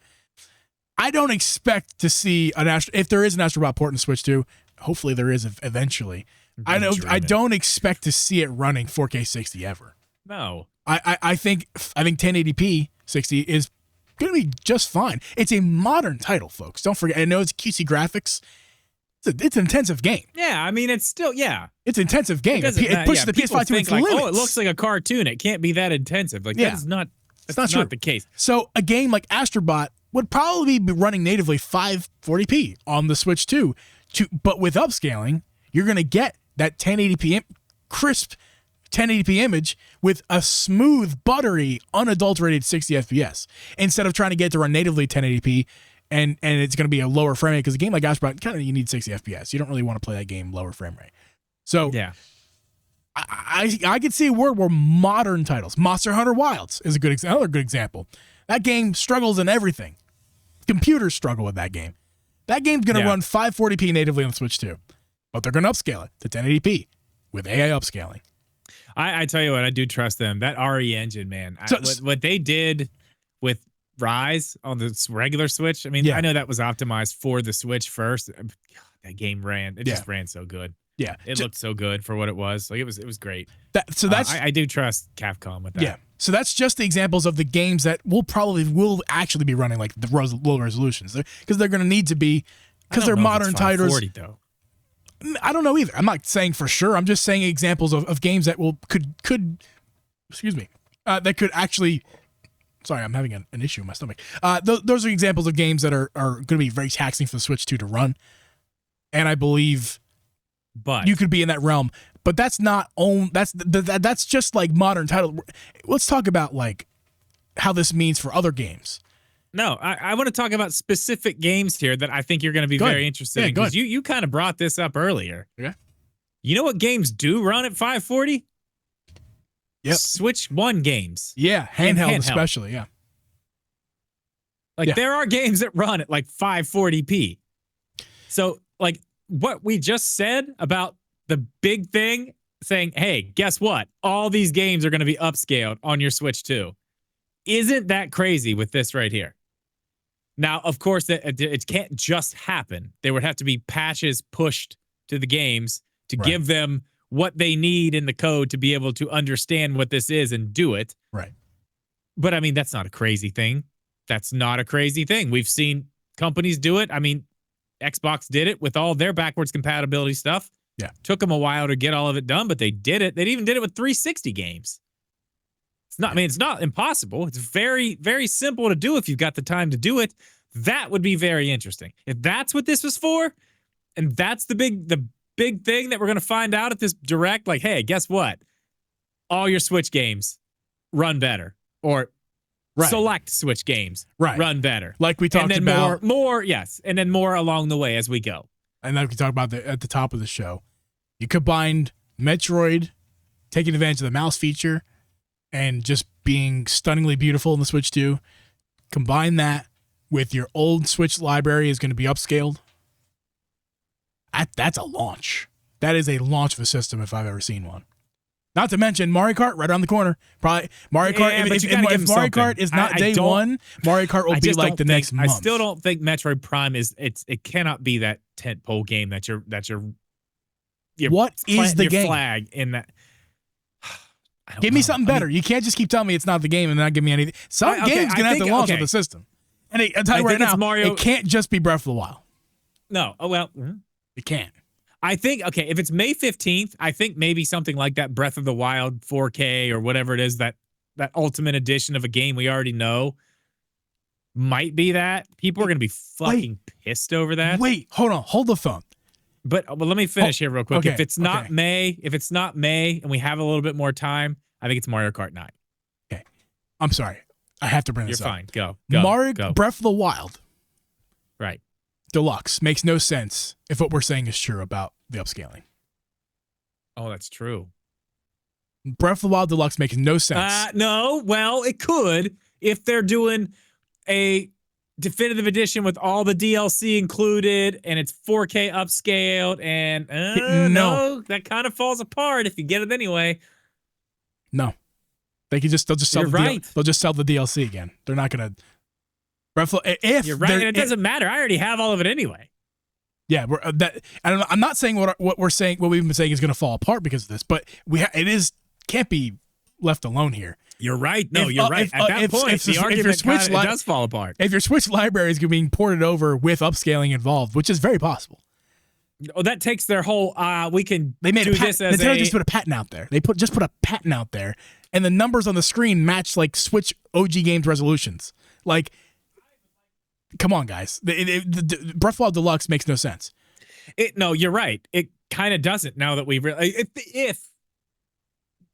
I don't expect to see if there is an Astrobot port in Switch 2. Hopefully there is eventually. I don't expect to see it running 4K 60 ever. No. I think 1080p 60 is going to be just fine. It's a modern title, folks. Don't forget. I know it's cutesy graphics. It's an intensive game. Yeah, I mean, it's still, yeah. It's an intensive game. It pushes the PS5 to its limits. Oh, it looks like a cartoon. It can't be that intensive. Like, that's not the case. So a game like Astrobot would probably be running natively 540p on the Switch 2. But with upscaling, you're going to get that 1080p crisp 1080p image with a smooth, buttery, unadulterated 60 FPS instead of trying to get it to run natively 1080p and it's going to be a lower frame rate because a game like Astrobot, kind of you need 60 FPS. You don't really want to play that game lower frame rate. So yeah, I could see a world where modern titles, Monster Hunter Wilds is another good example. That game struggles in everything. Computers struggle with that game. That game's going to run 540p natively on the Switch 2, but they're going to upscale it to 1080p with AI upscaling. I tell you what, I do trust them. That RE engine, man. What they did with Rise on the regular Switch, I mean, I know that was optimized for the Switch first. That game just ran so good. Yeah. It looked so good for what it was. Like it was great. I do trust Capcom with that. Yeah. So that's just the examples of the games that will actually be running like the low resolutions because they're going to need to be because they're modern titles. Though. I don't know either. I'm not saying for sure. I'm just saying examples of games that that could actually. Sorry, I'm having an issue in my stomach. Those are examples of games that are going to be very taxing for the Switch 2 to run, and I believe, but you could be in that realm. But that's not that's just like modern title. Let's talk about like how this means for other games. No, I want to talk about specific games here that I think you're going to be very interested in, because you kind of brought this up earlier. Okay. You know what games do run at 540? Yep. Switch 1 games. Yeah, handheld especially, yeah. Like, there are games that run at like 540p. So, like, what we just said about the big thing, saying, hey, guess what? All these games are going to be upscaled on your Switch 2. Isn't that crazy with this right here? Now, of course, it can't just happen. There would have to be patches pushed to the games to give them what they need in the code to be able to understand what this is and do it. Right. But, I mean, that's not a crazy thing. That's not a crazy thing. We've seen companies do it. I mean, Xbox did it with all their backwards compatibility stuff. Yeah. Took them a while to get all of it done, but they did it. They even did it with 360 games. It's not, I mean, it's not impossible. It's very, very simple to do if you've got the time to do it. That would be very interesting. If that's what this was for, and that's the big thing that we're going to find out at this direct, like, hey, guess what? All your Switch games run better, or select Switch games run better. Like we talked about. More, yes. And then more along the way as we go. And like we talked about at the top of the show. You combined Metroid, taking advantage of the mouse feature, and just being stunningly beautiful in the Switch 2. Combine that with your old Switch library is going to be upscaled. That's a launch. That is a launch of a system if I've ever seen one. Not to mention Mario Kart right around the corner. Probably Mario Kart. If Mario Kart is not day one, Mario Kart will be like the next month. I still don't think Metroid Prime is. It cannot be that tentpole game that you're what is the game flag in that. Give me something better. You can't just keep telling me it's not the game and not give me anything. Some game's gonna have to launch with the system. And I'll tell you right now, it can't just be Breath of the Wild. No. Oh well, it can't. I think, okay, if it's May 15th, I think maybe something like that Breath of the Wild 4K or whatever it is, that ultimate edition of a game we already know might be that. People are going to be fucking pissed over that. Wait, hold on. Hold the phone. But let me finish here real quick. Okay, if it's not May and we have a little bit more time, I think it's Mario Kart 9. Okay. I'm sorry. I have to bring this up. You're fine. Go. Go. Breath of the Wild. Right. Deluxe makes no sense if what we're saying is true about the upscaling. Oh, that's true. Breath of the Wild Deluxe makes no sense. No, well, it could if they're doing a definitive edition with all the DLC included and it's 4K upscaled, and no, that kind of falls apart if you get it anyway. No. They'll just sell they'll just sell the DLC again. They're not going to. You're right, and it doesn't matter. I already have all of it anyway. Yeah, I don't know. I'm not saying what we're saying. What we've been saying is going to fall apart because of this, but can't be left alone here. You're right. No, you're right. At that point, the argument it does fall apart. If your Switch library is being ported over with upscaling involved, which is very possible. Oh, that takes their whole. They made this as Nintendo just put a patent out there. They just put a patent out there, and the numbers on the screen match like Switch OG games resolutions. Like. Come on, guys. The Breath of the Wild Deluxe makes no sense. No, you're right. It kind of doesn't now that we've if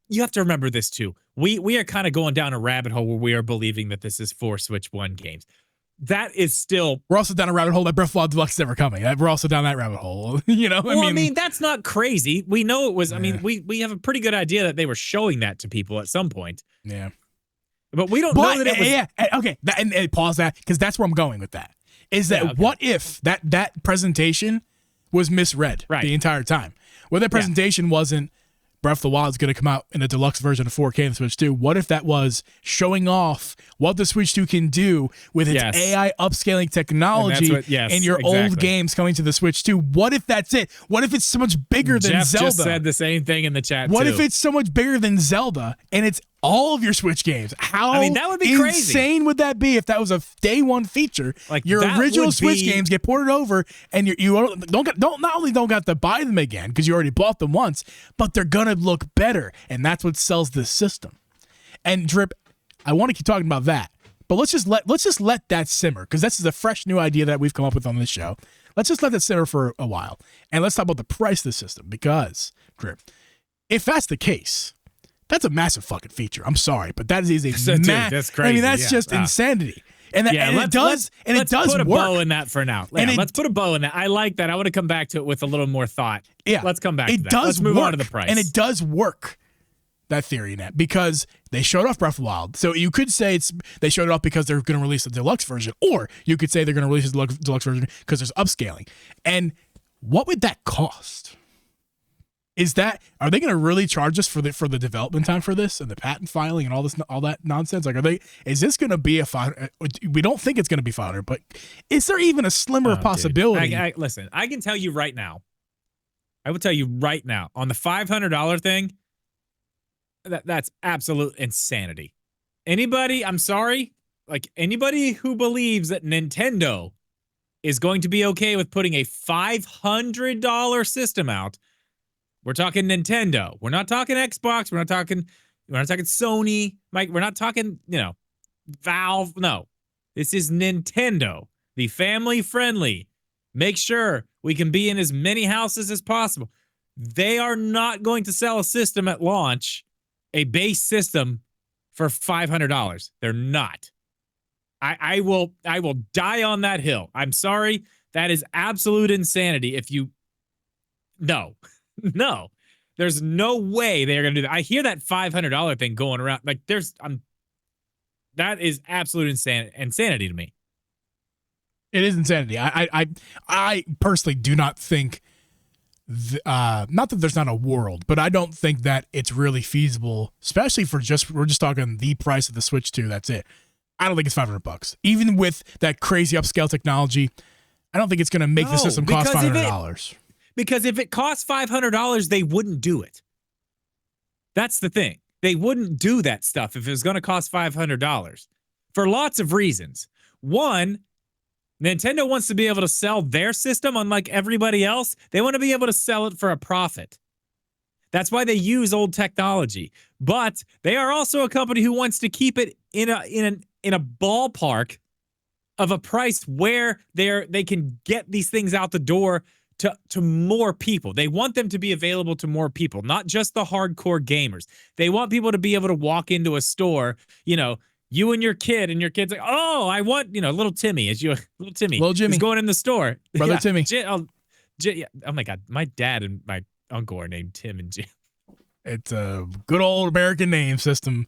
you have to remember this too. We are kind of going down a rabbit hole where we are believing that this is for Switch 1 games. That is still. We're also down a rabbit hole that Breath of the Wild Deluxe is never coming. We're also down that rabbit hole. I mean, that's not crazy. We know it was. I mean, we have a pretty good idea that they were showing that to people at some point. Yeah. But we don't know that it was. Yeah, okay. And pause that, because that's where I'm going with that. Is that what if that presentation was misread the entire time? Well, that presentation wasn't Breath of the Wild is going to come out in a deluxe version of 4K in the Switch 2. What if that was showing off what the Switch 2 can do with its AI upscaling technology and your old games coming to the Switch 2? What if that's it? What if it's so much bigger than Jeff Zelda? Just said the same thing in the chat, What if it's so much bigger than Zelda and it's all of your Switch games? That would be crazy. Insane would that be if that was a day one feature? Like your original Switch games get ported over, and you not only don't got to buy them again because you already bought them once, but they're gonna look better, and that's what sells this system. And Drip, I want to keep talking about that, but let's just let that simmer, because this is a fresh new idea that we've come up with on this show. Let's just let that simmer for a while, and let's talk about the price of the system, because Drip, if that's the case, That's a massive fucking feature. I'm sorry, but that is a that's crazy. I mean, that's just insanity. And it does put a work. bow in that for now. Let's put a bow in that. I like that. I want to come back to it with a little more thought. Yeah, let's come back to that. It does Let's move work, on to the price. and it does work. That theory, Nat, because they showed off Breath of the Wild. So you could say they showed it off because they're going to release the deluxe version, or you could say they're going to release the deluxe version because there's upscaling. And what would that cost? Are they going to really charge us for the development time for this and the patent filing and all that nonsense? Like, is this going to be we don't think it's going to be $500, but is there even a slimmer possibility? Listen, I can tell you right now. I will tell you right now on the $500 thing. That's absolute insanity. I'm sorry, like anybody who believes that Nintendo is going to be okay with putting a $500 system out, we're talking Nintendo. We're not talking Xbox. We're not talking Sony. Mike, we're not talking, Valve. No, this is Nintendo, the family friendly. Make sure we can be in as many houses as possible. They are not going to sell a system at launch, a base system, for $500. They're not. I will die on that hill. I'm sorry. That is absolute insanity. No, there's no way they're going to do that. I hear that $500 thing going around. Like that is absolute insanity to me. It is insanity. I personally do not think, not that there's not a world, but I don't think that it's really feasible, especially we're just talking the price of the Switch 2. That's it. I don't think it's $500. Even with that crazy upscale technology, I don't think it's going to make the system cost $500. Because if it costs $500, they wouldn't do it. That's the thing. They wouldn't do that stuff if it was going to cost $500 for lots of reasons. One, Nintendo wants to be able to sell their system unlike everybody else. They want to be able to sell it for a profit. That's why they use old technology. But they are also a company who wants to keep it in a ballpark of a price where they can get these things out the door to more people. They want them to be available to more people, not just the hardcore gamers. They want people to be able to walk into a store, you and your kid's like, oh, I want, little Timmy, little Jimmy is going in the store. Brother Timmy. Oh my God. My dad and my uncle are named Tim and Jim. It's a good old American name system.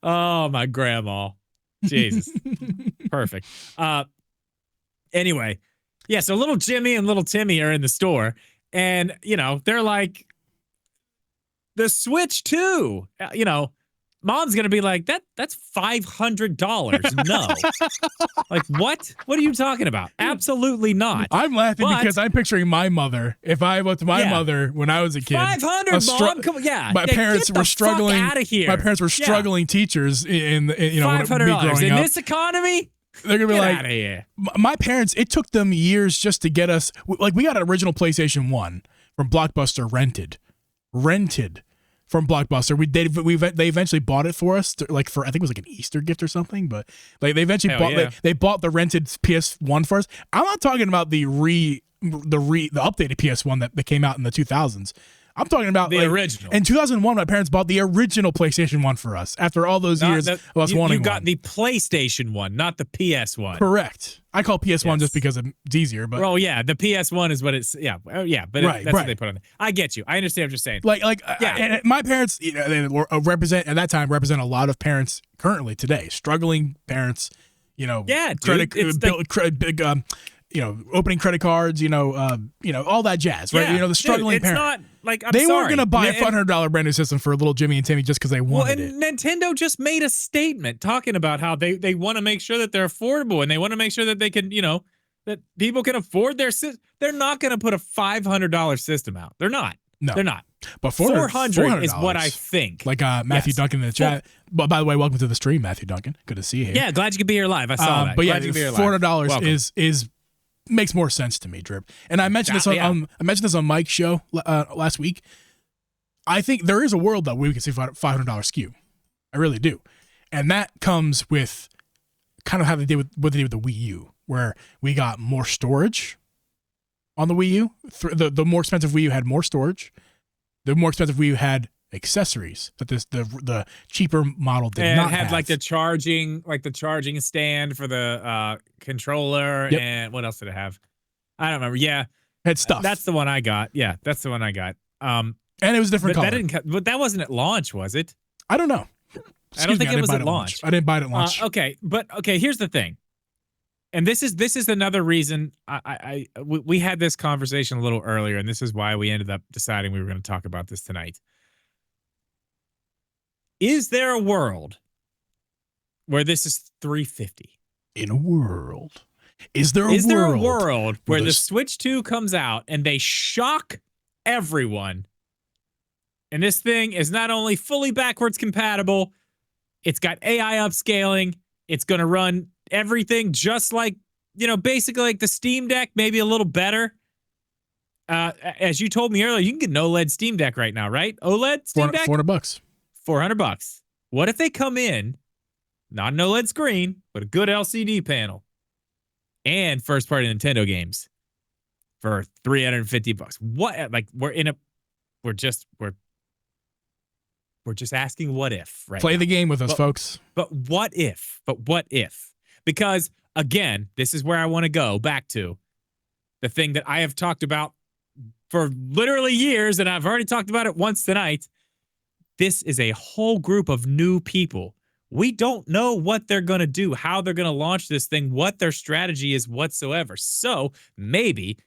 Oh, my grandma. Jesus. Perfect. Anyway. Yeah, so little Jimmy and little Timmy are in the store, and, they're like, the Switch 2, Mom's going to be like, that's $500. No. Like, what? What are you talking about? Absolutely not. I'm laughing because I'm picturing my mother. If I went to my mother when I was a kid. $500, Mom? Come on, yeah. My parents were struggling. Out of here. My parents were struggling teachers in $500 in this economy? They're going to be like, out of here. My parents, it took them years just to get us, like, we got an original PlayStation 1 from Blockbuster rented from Blockbuster. They eventually bought it for us, I think it was like an Easter gift or something, but like they eventually they bought the rented PS1 for us. I'm not talking about the updated PS1 that came out in the 2000s. I'm talking about the original. In 2001, my parents bought the original PlayStation 1 for us after all those years of us wanting one. You got the PlayStation 1, not the PS1. Correct. I call PS1 just because it's easier. But the PS1 is what it's. Yeah, but that's what they put on. I get you. I understand what you're saying. And my parents, they represent at that time represent a lot of parents currently today, struggling parents. Opening credit cards, all that jazz, right? Yeah, the struggling parent. Not like they weren't going to buy a $500 brand new system for a little Jimmy and Timmy just because they wanted it. Nintendo just made a statement talking about how they want to make sure that they're affordable and they want to make sure that they can, that people can afford their system. They're not going to put a $500 system out. They're not. No, they're not. But $400 is what I think. Like Matthew Duncan in the chat. But by the way, welcome to the stream, Matthew Duncan. Good to see you here. Yeah, glad you could be here live. I saw that. But glad $400 is makes more sense to me, Drip. And I mentioned this on Mike's show last week. I think there is a world that we can see $500 SKU. I really do. And that comes with kind of how they did with what they did with the Wii U, where we got more storage on the Wii U. The more expensive Wii U had more storage. The more expensive Wii U had accessories that the cheaper model did not have. It had like the charging stand for the controller. Yep. And what else did it have? I don't remember. Yeah. It had stuff. That's the one I got. Yeah, that's the one I got. And it was different color. But that wasn't at launch, was it? I don't know. I don't think it was at launch. I didn't buy it at launch. Okay, here's the thing. And this is another reason we had this conversation a little earlier, and this is why we ended up deciding we were going to talk about this tonight. Is there a world where this is $350? In a world. Is there a world where the Switch 2 comes out and they shock everyone? And this thing is not only fully backwards compatible, it's got AI upscaling, it's going to run everything just like, basically like the Steam Deck, maybe a little better. As you told me earlier, you can get an OLED Steam Deck right now, right? OLED Steam Deck? $400. $400. What if they come in, not an OLED screen, but a good LCD panel and first-party Nintendo games for $350? What? Like we're just asking what if, right? Play the game with us, folks. But what if? Because again, this is where I want to go back to the thing that I have talked about for literally years, and I've already talked about it once tonight. This is a whole group of new people. We don't know what they're going to do, how they're going to launch this thing, what their strategy is whatsoever. So maybe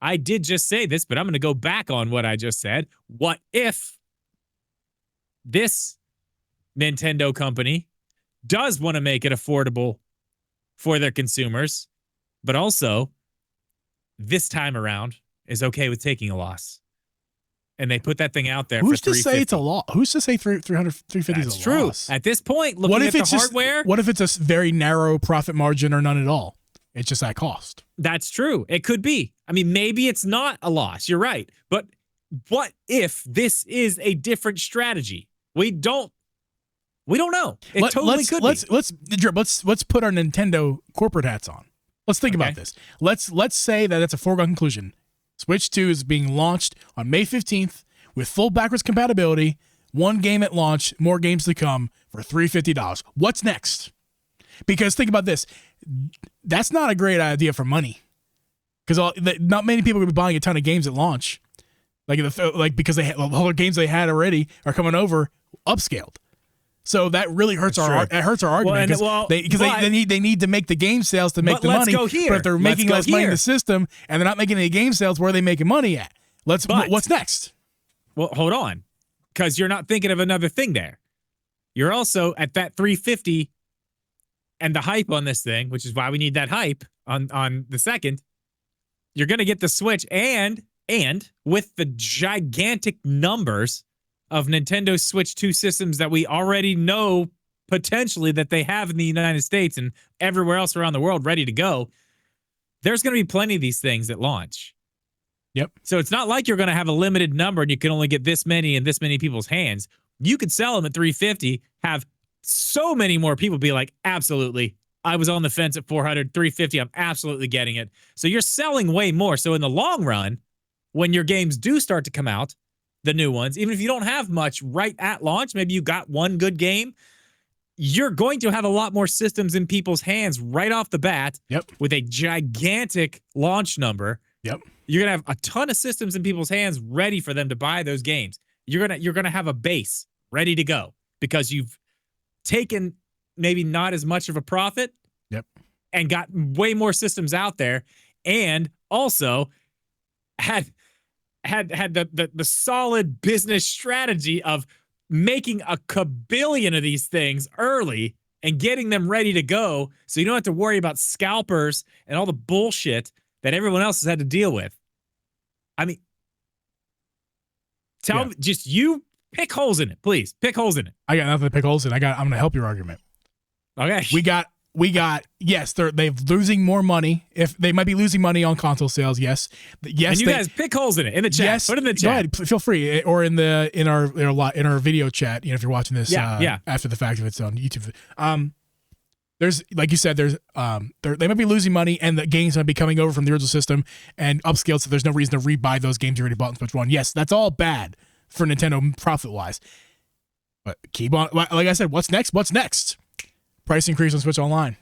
I did just say this, but I'm going to go back on what I just said. What if this Nintendo company does want to make it affordable for their consumers, but also this time around is okay with taking a loss? And they put that thing out there. Who's for $350. To say it's a loss? Who's to say 350 is a That's true. loss? At this point, looking at the hardware. What if it's a very narrow profit margin or none at all? It's just that cost. That's true. It could be. I mean, maybe it's not a loss. You're right. But what if this is a different strategy? We don't know. It totally could be. Let's put our Nintendo corporate hats on. Let's think about this. Let's say that it's a foregone conclusion. Switch 2 is being launched on May 15th with full backwards compatibility, one game at launch, more games to come for $350. What's next? Because think about this. That's not a great idea for money. Because not many people are going to be buying a ton of games at launch. Because all the games they had already are coming over upscaled. So that really hurts our argument because they need to make the game sales to make the money. Go here. But if they're making less money in the system and they're not making any game sales, where are they making money at? What's next? Well, hold on, because you're not thinking of another thing there. You're also at that $350 and the hype on this thing, which is why we need that hype on the second. You're going to get the Switch and with the gigantic numbers of Nintendo Switch 2 systems that we already know potentially that they have in the United States and everywhere else around the world ready to go, there's going to be plenty of these things at launch. Yep. So it's not like you're going to have a limited number and you can only get this many in this many people's hands. You could sell them at $350, have so many more people be like, absolutely, I was on the fence at $400, $350, I'm absolutely getting it. So you're selling way more. So in the long run, when your games do start to come out, the new ones, even if you don't have much right at launch, maybe you got one good game, you're going to have a lot more systems in people's hands right off the bat. Yep. With a gigantic launch number. Yep. You're going to have a ton of systems in people's hands ready for them to buy those games. You're going to have a base ready to go because you've taken maybe not as much of a profit. Yep. And got way more systems out there, and also had the solid business strategy of making a kabillion of these things early and getting them ready to go so you don't have to worry about scalpers and all the bullshit that everyone else has had to deal with. I mean, just you pick holes in it, please. Pick holes in it. I got nothing to pick holes in. I'm going to help your argument. Okay. We got yes, they're losing more money. If they might be losing money on console sales, yes. And you guys pick holes in it in the chat. Yes, put it in the chat. Go ahead, feel free, or in our video chat. If you're watching this, after the fact, if it's on YouTube. There's, like you said, they might be losing money, and the games might be coming over from the original system and upscaled, so there's no reason to rebuy those games you already bought in Switch 1. Yes, that's all bad. for Nintendo profit-wise. But keep on, like I said, what's next? What's next? Price increase on Switch Online.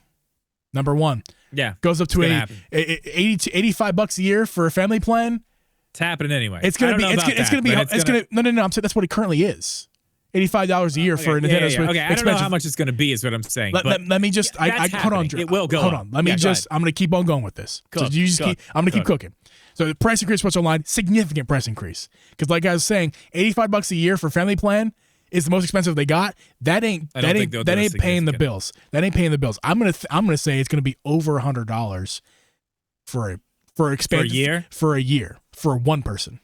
Number one. Yeah. Goes up to $80 to $85 a year for a family plan. It's happening anyway. It's gonna be. No. I'm saying that's what it currently is. $85 a year for a Nintendo Switch. Okay, I don't know how much it's going to be, is what I'm saying. Let me just. Hold on, Drew. It will go. Hold on. Let me just. I'm going to keep on going with this. I'm going to keep cooking. So the price increase Switch Online, significant price increase. Because like I was saying, $85 a year for family plan is the most expensive they got. That ain't paying the bills. That ain't paying the bills. I'm gonna say it's going to be over $100 for a year for one person.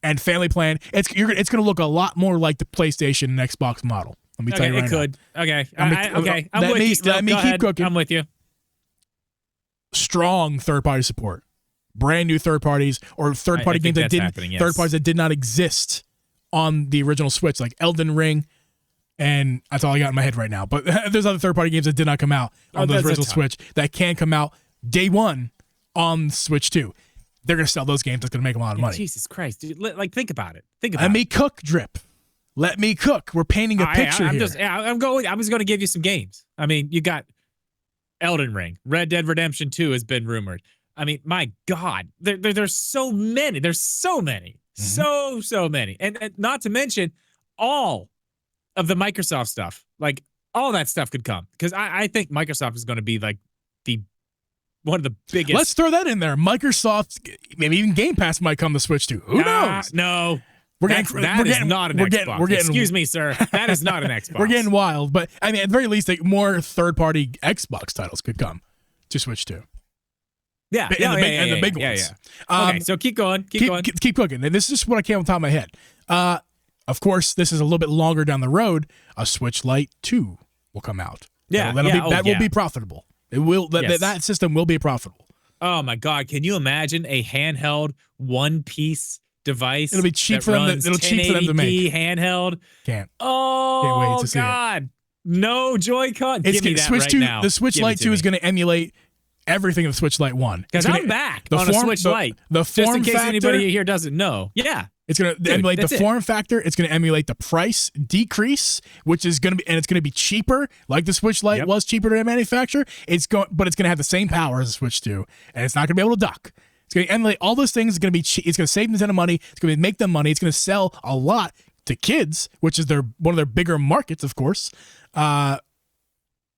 And family plan, it's going to look a lot more like the PlayStation and Xbox model. Let me tell you right now. It could. Okay. I'm with you still. Let me keep cooking. I'm with you. Strong third-party support. Brand new third parties or third-party games third parties that did not exist on the original Switch, like Elden Ring, and that's all I got in my head right now. But there's other third-party games that did not come out on the original Switch that can come out day one on Switch 2. They're going to sell those games. That's going to make a lot of money. Jesus Christ, dude. Like, think about it. Let me cook, Drip. Let me cook. We're painting a picture here. I'm just going to give you some games. I mean, you got Elden Ring. Red Dead Redemption 2 has been rumored. I mean, my God. There's so many. There's so many. Mm-hmm. So many. And not to mention all of the Microsoft stuff. Like, all that stuff could come. Because I think Microsoft is going to be like one of the biggest. Let's throw that in there. Microsoft, maybe even Game Pass might come to Switch too. Who knows? No. That is not an Xbox. Excuse me, sir. That is not an Xbox. We're getting wild. But, I mean, at the very least, more third-party Xbox titles could come to Switch 2. Yeah. And the big ones. Okay, so keep going. Keep cooking. And this is just what I came on top of my head. Of course, this is a little bit longer down the road. A Switch Lite 2 will come out. Yeah. That will be profitable. It will. That system will be profitable. Oh my God! Can you imagine a handheld one-piece device? It'll be cheap for them. It'll cheap for them to make. Handheld. Can't. Oh, can't wait to see God! It. No Joy-Con. Give me that Switch right 2, now. The Switch Lite 2 is going to emulate everything of the Switch Lite 1. Because I'm back on a Switch Lite. The form just in case factor, anybody here doesn't know. Yeah. It's going to emulate the form factor. It's going to emulate the price decrease, which is going to be, and it's going to be cheaper, like the Switch Lite was cheaper to manufacture. But it's going to have the same power as the Switch 2, and it's not going to be able to dock. It's going to emulate all those things. It's going to be it's going to save Nintendo money. It's going to make them money. It's going to sell a lot to kids, which is one of their bigger markets, of course.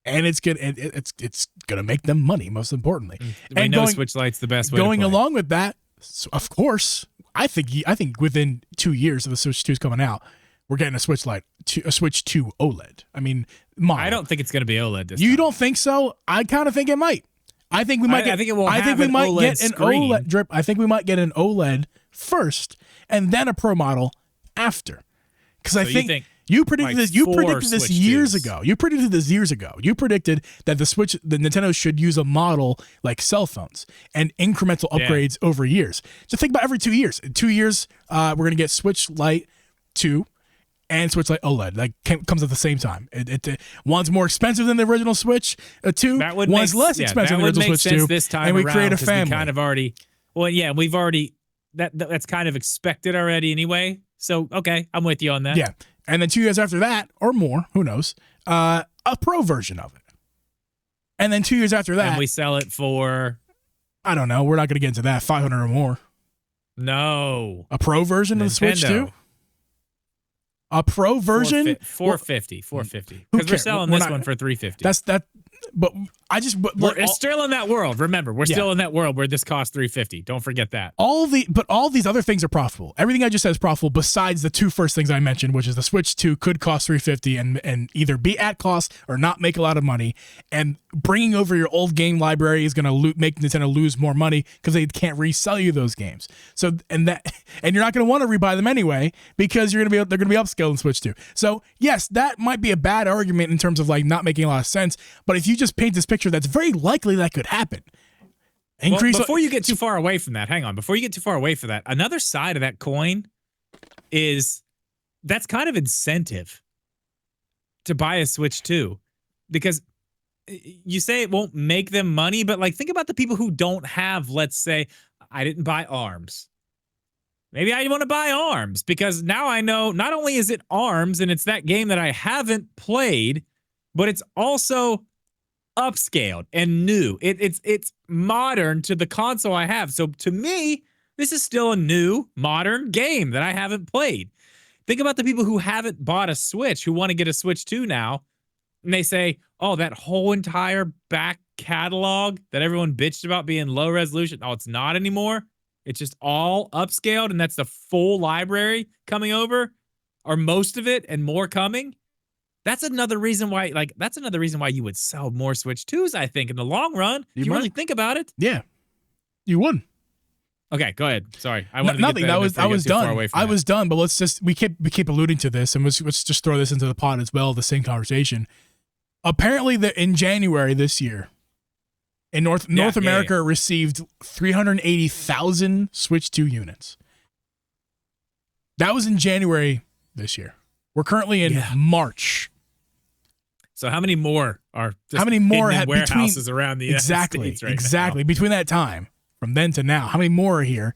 And it's gonna make them money, most importantly. We know Switch Lite's the best way going along with that. So of course, I think within 2 years of the Switch 2's coming out, we're getting a Switch Lite, a Switch 2 OLED. I mean, I don't think it's gonna be OLED this You time. don't think so? I kind of think it might. I think we might get. I think it will. I think we might get an OLED Drip. I think we might get an OLED first, and then a Pro model after. Because I think. You predicted this. You predicted this years ago. You predicted that the Nintendo should use a model like cell phones and incremental upgrades over years. So think about every 2 years. In 2 years, we're gonna get Switch Lite 2 and Switch Lite OLED. Comes at the same time. One's more expensive than the original Switch 2. One's less expensive than the original Switch 2. This time and we around, create a family. We kind of already. Well, yeah, we've already. That's kind of expected already anyway. So okay, I'm with you on that. Yeah. And then 2 years after that, or more, who knows, a Pro version of it. And then 2 years after that. And we sell it for? I don't know. We're not going to get into that. 500 or more. No. A Pro version of the Switch 2? A Pro version? 450. Because we're selling this one for 350. That's that. But we're still in that world. Remember, we're still in that world where this costs $350. Don't forget that. All these other things are profitable. Everything I just said is profitable besides the two first things I mentioned, which is the Switch 2 could cost $350 and either be at cost or not make a lot of money. And bringing over your old game library is going to make Nintendo lose more money because they can't resell you those games. So and you're not going to want to rebuy them anyway because they're going to be upscaled in Switch 2. So yes, that might be a bad argument in terms of not making a lot of sense. But if you just paint this picture, that's very likely that could happen. Before you get too far away from that, hang on. Before you get too far away from that, another side of that coin is that's kind of incentive to buy a Switch 2 because you say it won't make them money, but think about the people who don't have, let's say, I didn't buy ARMS. maybe I want to buy ARMS, because now I know not only is it ARMS and it's that game that I haven't played, but it's also upscaled and new. It's modern to the console I have. So to me, this is still a new, modern game that I haven't played. Think about the people who haven't bought a Switch, who want to get a Switch 2 now, and they say, oh, that whole entire back catalog that everyone bitched about being low resolution, oh, it's not anymore. It's just all upscaled, and that's the full library coming over, or most of it, and more coming. That's another reason why, you would sell more Switch 2s, I think, in the long run. If you really think about it. Yeah. You would. Okay, go ahead. Sorry. I wanted nothing. To I get was done. I was done, but we keep alluding to this, and let's just throw this into the pod as well, the same conversation. Apparently, in January this year, in North America received 380,000 Switch 2 units. That was in January this year. We're currently in March. So how many more are warehouses around the United States right now? Between that time, from then to now, how many more are here?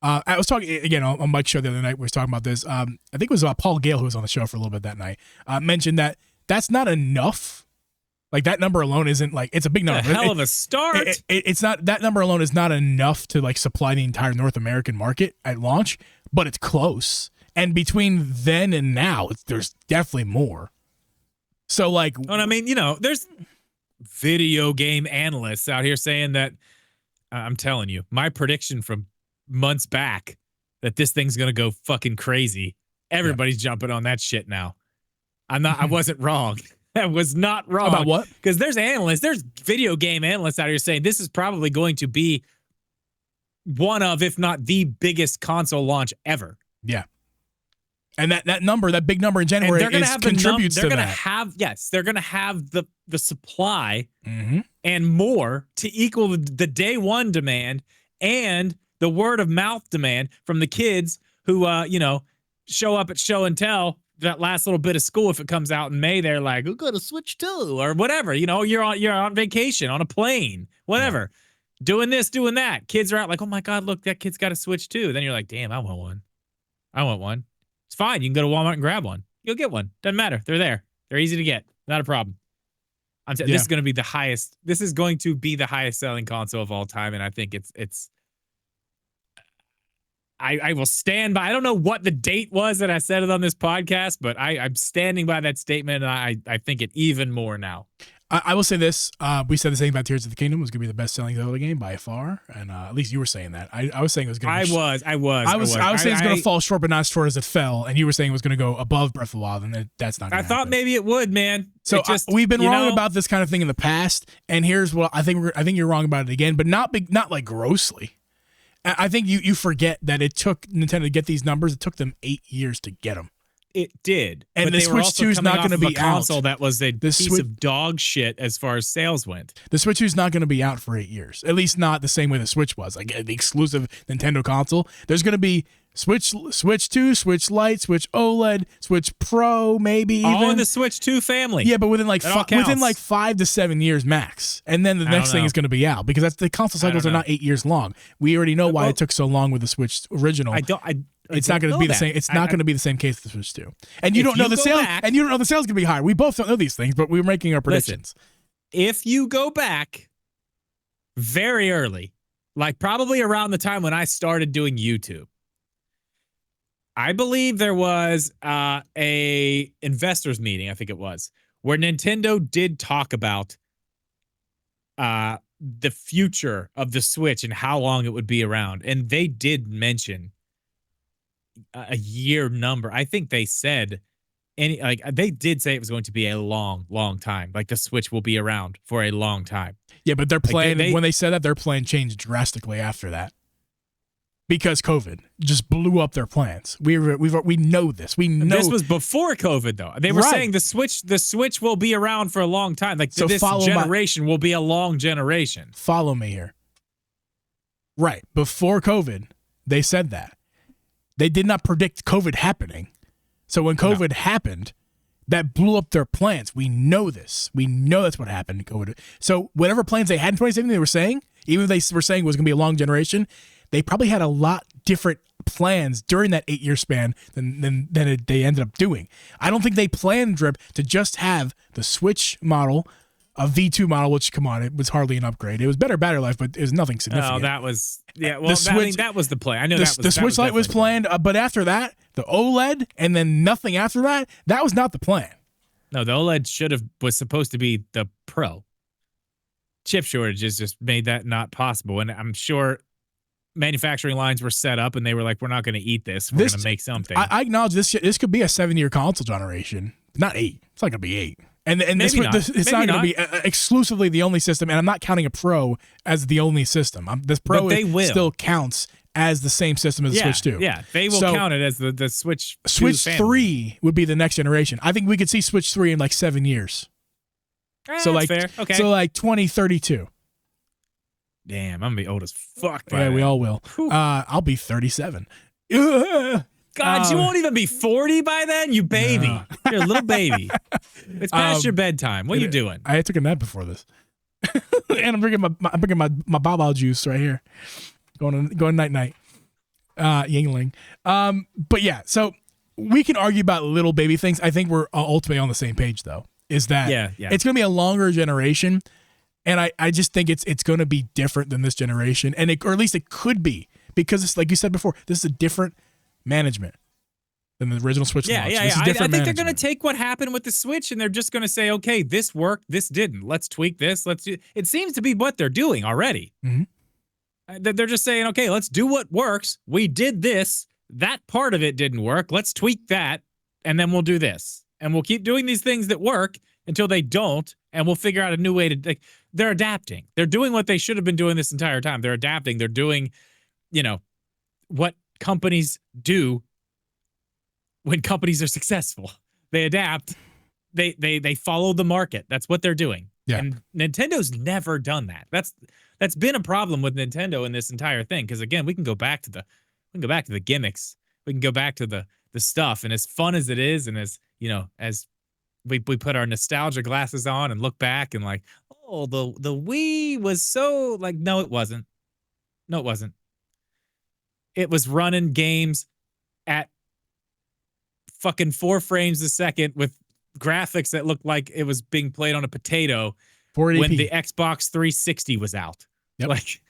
I was talking again on Mike's show the other night. We were talking about this. I think it was Paul Gale, who was on the show for a little bit that night, mentioned that that's not enough. Like, that number alone isn't, like, it's a big number. A hell of a start. It's not, that number alone is not enough to, like, supply the entire North American market at launch, but it's close. And between then and now, there's definitely more. So, like, and I mean, there's video game analysts out here saying that, I'm telling you, my prediction from months back that this thing's going to go fucking crazy. Everybody's jumping on that shit now. I wasn't wrong. I was not wrong. About what? Because there's video game analysts out here saying this is probably going to be one of, if not the biggest console launch ever. Yeah. And that big number in January contributes to that. They're going to have the supply and more to equal the day one demand and the word of mouth demand from the kids who, show up at show and tell that last little bit of school. If it comes out in May, they're like, we'll go to Switch 2 or whatever. You're on vacation, on a plane, whatever. Yeah. Doing this, doing that. Kids are out like, oh my God, look, that kid's got a Switch 2. Then you're like, damn, I want one. It's fine. You can go to Walmart and grab one. You'll get one. Doesn't matter. They're there. They're easy to get. Not a problem. This is going to be the highest. This is going to be the highest selling console of all time, and I think it's. I will stand by. I don't know what the date was that I said it on this podcast, but I'm standing by that statement, and I think it even more now. I will say this. We said the same about Tears of the Kingdom was going to be the best-selling Zelda game by far, and at least you were saying that. I was saying it was going to I was saying it's going to fall short, but not as short as it fell, and you were saying it was going to go above Breath of the Wild, and that's not going to happen. I thought maybe it would, man. So we've been wrong about this kind of thing in the past, and here's what I think. I think you're wrong about it again, but not like grossly. I think you forget that it took Nintendo to get these numbers. It took them 8 years to get them. It did. And but the Switch 2 is not going to be a console that was a piece of dog shit as far as sales went. The Switch 2 is not going to be out for 8 years. At least not the same way the Switch was. Like the exclusive Nintendo console. There's going to be Switch 2, Switch Lite, Switch OLED, Switch Pro, maybe even. All in the Switch 2 family. Yeah, but within 5 to 7 years max. And then the next thing is going to be out because the console cycles are not 8 years long. We already know why it took so long with the Switch original. It's not going to be the same. It's not going to be the same case with the Switch 2. And you don't know the sales. And you don't know the sales going to be higher. We both don't know these things, but we're making our predictions. Listen, if you go back very early, like probably around the time when I started doing YouTube, I believe there was a investors meeting, I think it was, where Nintendo did talk about the future of the Switch and how long it would be around. And they did mention a year number. I think they said they did say it was going to be a long, long time. Like the Switch will be around for a long time. Yeah, but their plan, when they said that, their plan changed drastically after that. Because COVID just blew up their plans. We know this. We know this was before COVID, though. They were saying the Switch will be around for a long time. Like so this generation will be a long generation. Follow me here. Right. Before COVID, they said that. They did not predict COVID happening. So when COVID happened, that blew up their plans. We know this. We know that's what happened. COVID. So whatever plans they had in 2017, they were saying, even if they were saying it was going to be a long generation, they probably had a lot different plans during that 8-year span than they ended up doing. I don't think they planned, Drip, to just have the Switch model, a V2 model, which, come on, it was hardly an upgrade. It was better battery life, but it was nothing significant. Oh, that was, yeah, well, that was the plan. I know the Switch Lite was planned, but after that, the OLED, and then nothing after that, that was not the plan. No, the OLED was supposed to be the Pro. Chip shortages just made that not possible, and I'm sure manufacturing lines were set up, and they were like, "We're not going to eat this. We're going to make something." I acknowledge this. This could be a 7-year console generation, not 8. It's not going to be 8, and it's not going to be exclusively the only system. And I'm not counting a Pro as the only system. This Pro still counts as the same system as the Switch 2. Yeah, they will count it as the Switch 2 Switch 3 would be the next generation. I think we could see Switch 3 in like 7 years. So like, fair. Okay. So like 2032. Damn, I'm gonna be old as fuck. Yeah, we all will. I'll be 37. God, you won't even be 40 by then, you baby. No. You're a little baby. It's past your bedtime. What are you doing? I took a nap before this, and I'm bringing my Baba juice right here. Going night. Yingling. But yeah, so we can argue about little baby things. I think we're ultimately on the same page, though. Is that it's going to be a longer generation, and I just think it's going to be different than this generation, or at least it could be, because it's like you said before, this is a different management than the original Switch launch. I think they're going to take what happened with the Switch, and they're just going to say, okay, this worked, this didn't. Let's tweak this. Let's do. It seems to be what they're doing already. Mm-hmm. They're just saying, okay, let's do what works. We did this. That part of it didn't work. Let's tweak that, and then we'll do this. And we'll keep doing these things that work until they don't, and we'll figure out a new way to. Like, they're adapting. They're doing what they should have been doing this entire time. They're adapting. They're doing, what companies do when companies are successful. They adapt. They follow the market. That's what they're doing. Yeah. And Nintendo's never done that. That's been a problem with Nintendo in this entire thing. Because again, we can go back to the gimmicks. We can go back to the stuff. And as fun as it is, and as as we put our nostalgia glasses on and look back and like, oh, the Wii was so like, no, it wasn't. No, it wasn't. It was running games at fucking 4 frames a second with graphics that looked like it was being played on a potato 480p. When the Xbox 360 was out. Yep. Like,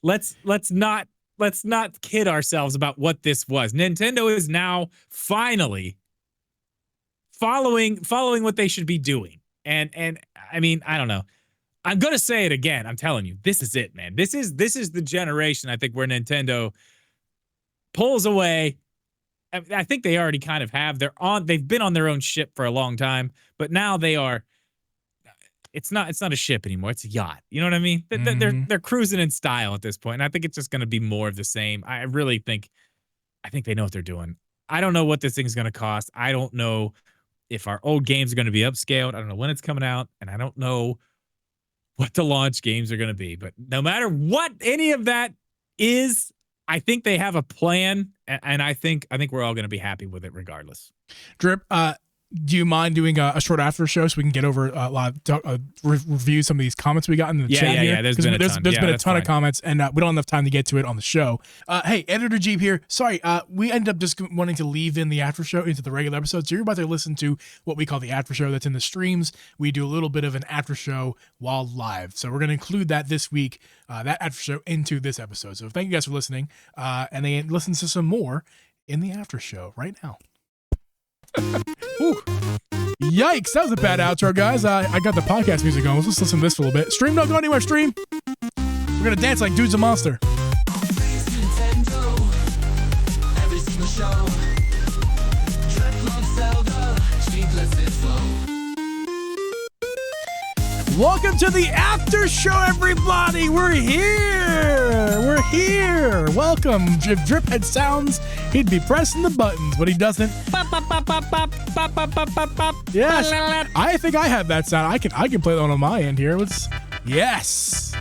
let's not kid ourselves about what this was. Nintendo is now finally following what they should be doing. And I mean, I don't know. I'm going to say it again. I'm telling you, this is it, man. This is the generation, I think, where Nintendo pulls away. I think they already kind of have. They've been on their own ship for a long time, but now they are. It's not a ship anymore. It's a yacht. You know what I mean? Mm-hmm. They're cruising in style at this point, and I think it's just going to be more of the same. I really think they know what they're doing. I don't know what this thing's going to cost. I don't know if our old games are going to be upscaled. I don't know when it's coming out, and I don't know what the launch games are going to be. But no matter what any of that is, I think they have a plan, and I think we're all going to be happy with it regardless. Drip, do you mind doing a short after show so we can get over a lot of review some of these comments we got in the chat here? Yeah, there's been a ton of comments, and we don't have enough time to get to it on the show. Hey, Editor Jeep here. Sorry, we ended up just wanting to leave in the after show into the regular episode, so you're about to listen to what we call the after show that's in the streams. We do a little bit of an after show while live, so we're going to include that this week, that after show, into this episode. So thank you guys for listening, and then listen to some more in the after show right now. Yikes, that was a bad outro, guys. I got the podcast music going. Let's listen to this for a little bit. Stream, don't go anywhere, stream. We're gonna dance like Dude's a Monster. Welcome to the after show, everybody. We're here. Welcome. If Drip had sounds, he'd be pressing the buttons, but he doesn't. Yes, I think I have that sound. I can play that one on my end here. Yes.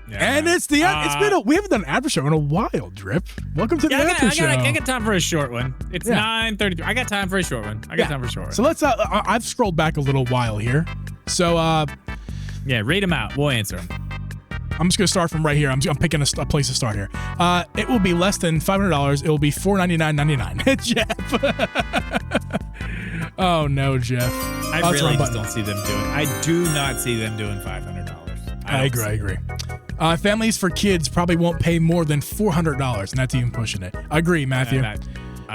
Yeah. And it's the we haven't done an after show in a while, Drip. Welcome to the after show. I got time for a short one. It's 9:33. I got time for a short one. So let's. I've scrolled back a little while here. So read them out. We'll answer them. I'm just gonna start from right here. I'm picking a place to start here. It will be less than $500. It will be $499.99. Jeff. Oh no, Jeff. I really just don't see them doing. I do not see them doing $500. I agree. Families for kids probably won't pay more than $400, and that's even pushing it. I agree, Matthew. I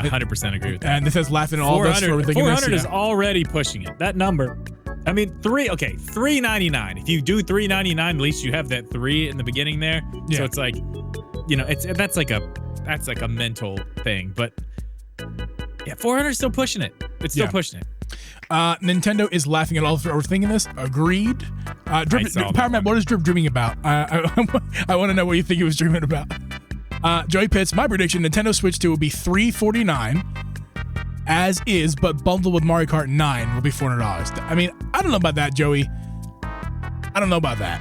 100% agree with that. And this has laughing at all this for thinking 400 is already pushing it. That number. I mean, $3.99. If you do $3.99, at least you have that 3 in the beginning there. Yeah. So it's like, that's like a mental thing. But yeah, 400 is still pushing it. It's still pushing it. Nintendo is laughing at all for overthinking this. Agreed. Powerman, what is Drip dreaming about? I want to know what you think he was dreaming about. Joey Pitts, my prediction: Nintendo Switch 2 will be $349 as is, but bundled with Mario Kart 9 will be $400. I mean, I don't know about that, Joey. I don't know about that.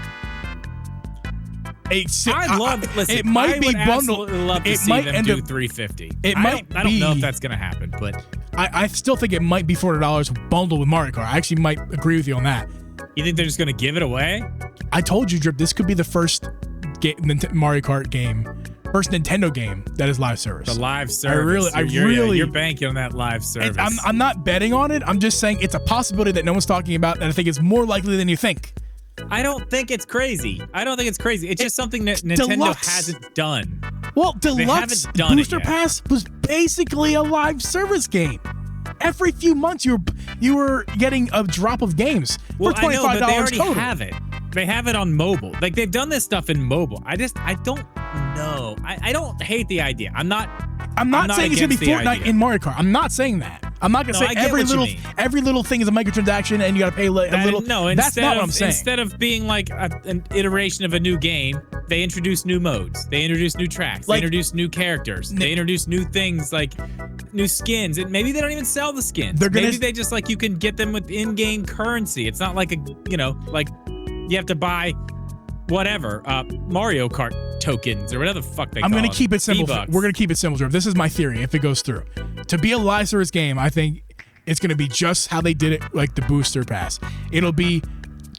It might be bundled. Love to see them do $350. I don't know if that's gonna happen, but I still think it might be $400 bundled with Mario Kart. I actually might agree with you on that. You think they're just gonna give it away? I told you, Drip, this could be the first Mario Kart game, first Nintendo game that is live service. The live service. You're banking on that live service. I'm not betting on it. I'm just saying it's a possibility that no one's talking about, and I think it's more likely than you think. I don't think it's crazy. It's just something that Nintendo hasn't done. Well, Deluxe Booster Pass was basically a live service game. Every few months, you were getting a drop of games for $25 I know, but they already total. have it. They have it on mobile. Like, they've done this stuff in mobile. I don't know. I don't hate the idea. I'm not saying it's gonna be Fortnite in Mario Kart. I'm not saying that. I'm not gonna say every little thing is a microtransaction and you gotta pay a little. No, that's not what I'm saying. Instead of being like an iteration of a new game, they introduce new modes. They introduce new tracks. They introduce new characters. They introduce new things like new skins. And maybe they don't even sell the skins. Maybe they just you can get them with in-game currency. It's not like you have to buy whatever Mario Kart tokens or whatever the fuck they call them. I'm going to keep it simple. We're going to keep it simple, Drew. This is my theory if it goes through. To be a live service game, I think it's going to be just how they did it, like the booster pass. It'll be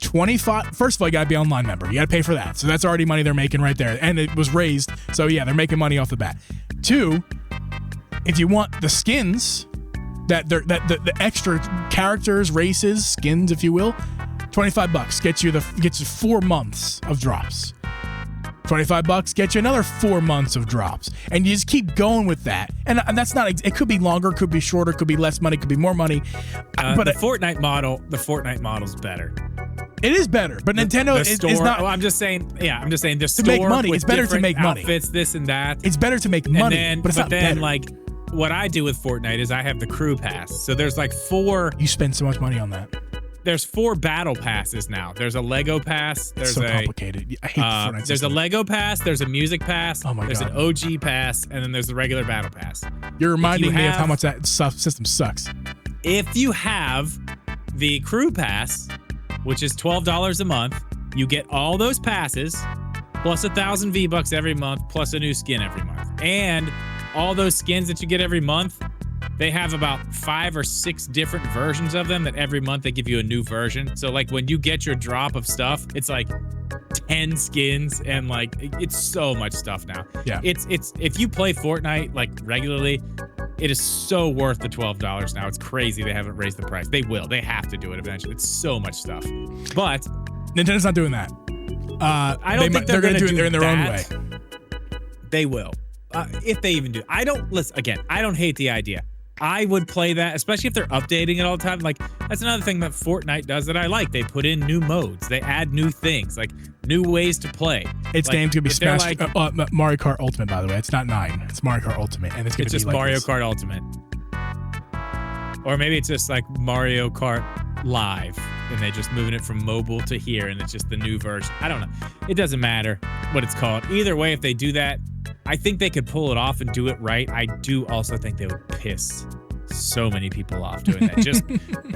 $25. First of all, you got to be an online member. You got to pay for that. So that's already money they're making right there. And it was raised. So yeah, they're making money off the bat. 2, if you want the skins, the extra characters, races, skins, if you will, $25 gets you 4 months of drops. $25 gets you another 4 months of drops, and you just keep going with that. And that's not. It could be longer, could be shorter, could be less money, could be more money. But the Fortnite model's better. It is better, but Nintendo is not. Well, I'm just saying. Yeah, I'm just saying. The store to make money. It's better to make money. Outfits, this and that. It's better to make money, but it's not better. Like, what I do with Fortnite is I have the crew pass. So there's 4. You spend so much money on that. There's 4 battle passes now. There's a Lego pass. There's so complicated. I hate Fortnite There's system. a Lego pass. There's a music pass. Oh my there's God. an OG pass, and then there's the regular battle pass. You're reminding me of how much that system sucks. If you have the crew pass, which is $12 a month, you get all those passes plus 1,000 V-Bucks every month, plus a new skin every month, and all those skins that you get every month. They have about 5 or 6 different versions of them that every month they give you a new version. So when you get your drop of stuff, it's 10 skins and it's so much stuff now. Yeah. It's if you play Fortnite regularly, it is so worth the $12 now. It's crazy they haven't raised the price. They will. They have to do it eventually. It's so much stuff. But Nintendo's not doing that. I don't think they're going to do it in their own way. They will. If they even do. I don't hate the idea. I would play that, especially if they're updating it all the time. That's another thing that Fortnite does that I like. They put in new modes. They add new things, new ways to play. Its name's going to be Smash Mario Kart Ultimate, by the way. It's not 9. It's Mario Kart Ultimate. And it's going to be just Mario Kart Ultimate. Or maybe it's just Mario Kart Live, and they're just moving it from mobile to here, and it's just the new version. I don't know. It doesn't matter what it's called. Either way, if they do that, I think they could pull it off and do it right. I do also think they would piss so many people off doing that. Just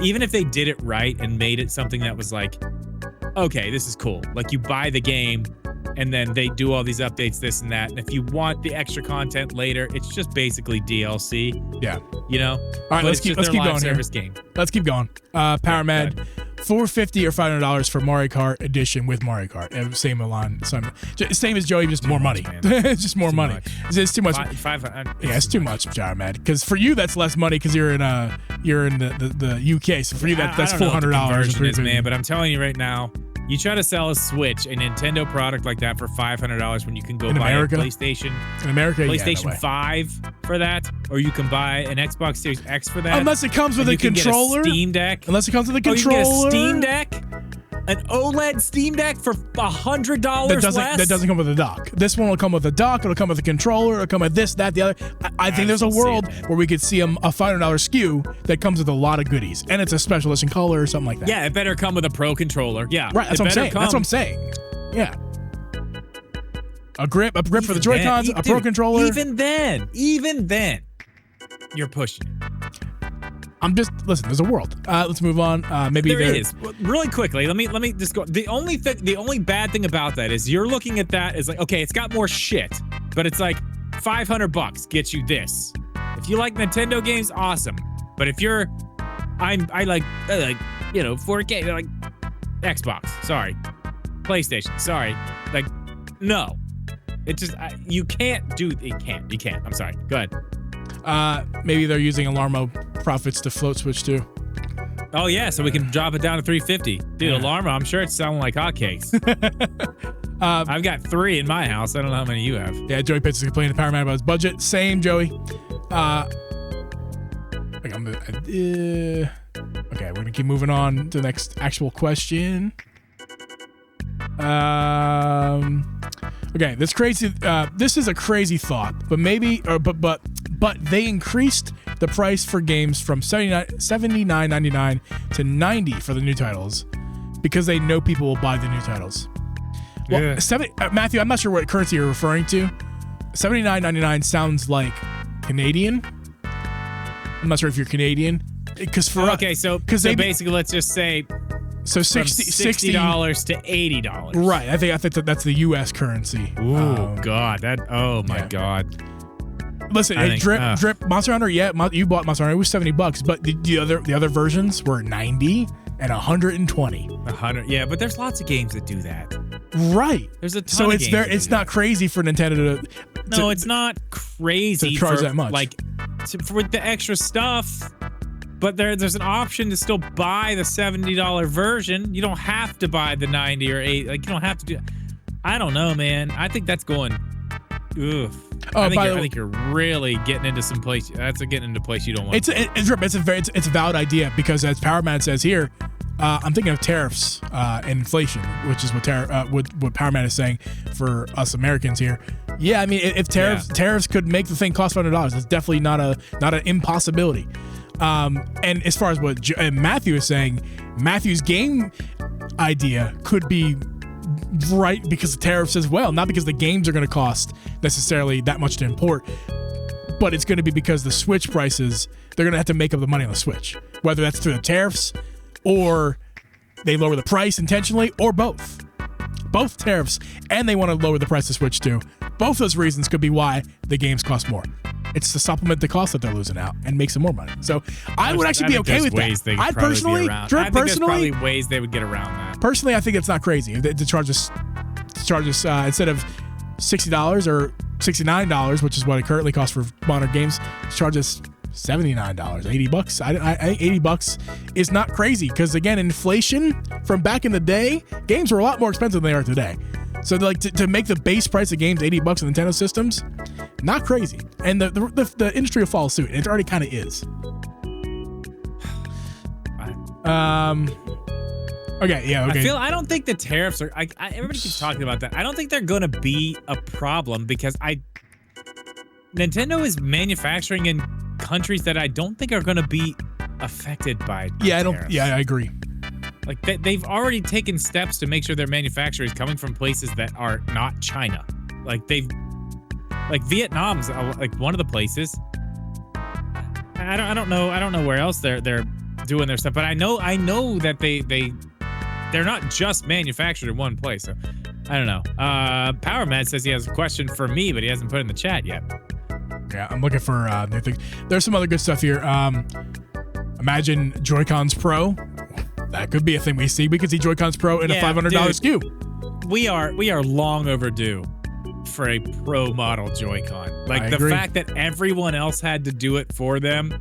even if they did it right and made it something that was okay, this is cool. You buy the game and then they do all these updates, this and that. And if you want the extra content later, it's just basically DLC. Yeah. You know? All right, let's keep going here. Game. Let's keep going. Power Med, $450 or $500 for Mario Kart Edition with Mario Kart. Same Milan, same as Joey, just more money. It's just more money. It's too much. It's too much, John, man. Because for you, that's less money because you're in the UK. So for you, that's $400. Man, but I'm telling you right now, you try to sell a Switch, a Nintendo product like that for $500 when you can go buy a PlayStation. In America, PlayStation 5 for that, or you can buy an Xbox Series X for that. Unless it comes with a controller. Get a Steam Deck. Unless it comes with a controller. You can get a Steam Deck. An OLED Steam Deck for $100 less? That doesn't come with a dock. This one will come with a dock. It'll come with a controller. It'll come with this, that, the other. I think there's a world where we could see a $500 SKU that comes with a lot of goodies, and it's a special edition color or something like that. Yeah, it better come with a Pro controller. Yeah, right. That's what I'm saying. That's what I'm saying. Yeah. A grip for the Joy-Cons, a Pro controller. Even then, you're pushing it. Listen, there's a world. Let's move on. Maybe there is. Really quickly, let me just go. The only bad thing about that is you're looking at that as like, okay, it's got more shit, but it's like $500 gets you this. If you like Nintendo games, awesome. But if you're, I like 4K, like Xbox, sorry, PlayStation, sorry, like no, it just you can't. I'm sorry. Go ahead. Maybe they're using Alarmo profits to float Switch too. Oh yeah, so we can drop it down to $350. Dude, Alarmo, I'm sure it's selling like hotcakes. I've got 3 in my house. I don't know how many you have. Yeah, Joey Pitts is complaining to Power Man about his budget. Same, Joey. Okay, we're gonna keep moving on to the next actual question. Okay, this is a crazy thought, but maybe, but they increased the price for games from $79.99 to $90 for the new titles because they know people will buy the new titles. Well, yeah. Matthew, I'm not sure what currency you're referring to. $79.99 sounds like Canadian. I'm not sure if you're Canadian, because for so basically, let's just say. So $60 to $80. Right. I think that's the U.S. currency. Ooh, God. God. Listen, Drip, Monster Hunter, you bought Monster Hunter. It was $70, but the other versions were $90 and $120. 100. Yeah, but there's lots of games that do that. Right. There's a ton of games. So it's not crazy for Nintendo to. No, it's not crazy to charge that much. For the extra stuff. But there's an option to still buy the $70 version. You don't have to buy the $90 or $80. Like, you don't have to do. I don't know, man. I think that's going. Ugh. I think you're really getting into some place. That's getting into a place you don't want. It's a valid idea because, as Power Man says here, I'm thinking of tariffs and inflation, which is what Power Man is saying for us Americans here. Yeah, I mean, if tariffs could make the thing cost $500, it's definitely not an impossibility. And as far as what Matthew is saying, Matthew's game idea could be right because of tariffs as well, not because the games are going to cost necessarily that much to import, but it's going to be because the Switch prices, they're going to have to make up the money on the Switch, whether that's through the tariffs or they lower the price intentionally or both tariffs, and they want to lower the price of Switch too. Both those reasons could be why the games cost more. It's to supplement the cost that they're losing out and make some more money. So I would actually be okay with that. I personally, there's probably ways they would get around that. Personally, I think it's not crazy to charge us instead of $60 or $69, which is what it currently costs for modern games, charge us $79, $80. I think $80 is not crazy because, again, inflation from back in the day, games were a lot more expensive than they are today. So to make the base price of games $80 on Nintendo systems, not crazy. And the industry will follow suit. And it already kind of is. Okay, yeah, okay. I don't think the tariffs are. Everybody keeps talking about that. I don't think they're going to be a problem because Nintendo is manufacturing in countries that I don't think are going to be affected by. Tariffs. I agree. Like they've already taken steps to make sure their manufacturing is coming from places that are not China. Like Vietnam's like one of the places. I don't know where else they're doing their stuff, but I know that they're not just manufactured in one place. So I don't know. Power Mad says he has a question for me, but he hasn't put it in the chat yet. Yeah, I'm looking for new things. There's some other good stuff here. Imagine Joy-Cons Pro. That could be a thing we see. We could see Joy-Cons Pro in a $500 SKU. We are long overdue for a Pro model Joy-Con. Like, the fact that everyone else had to do it for them,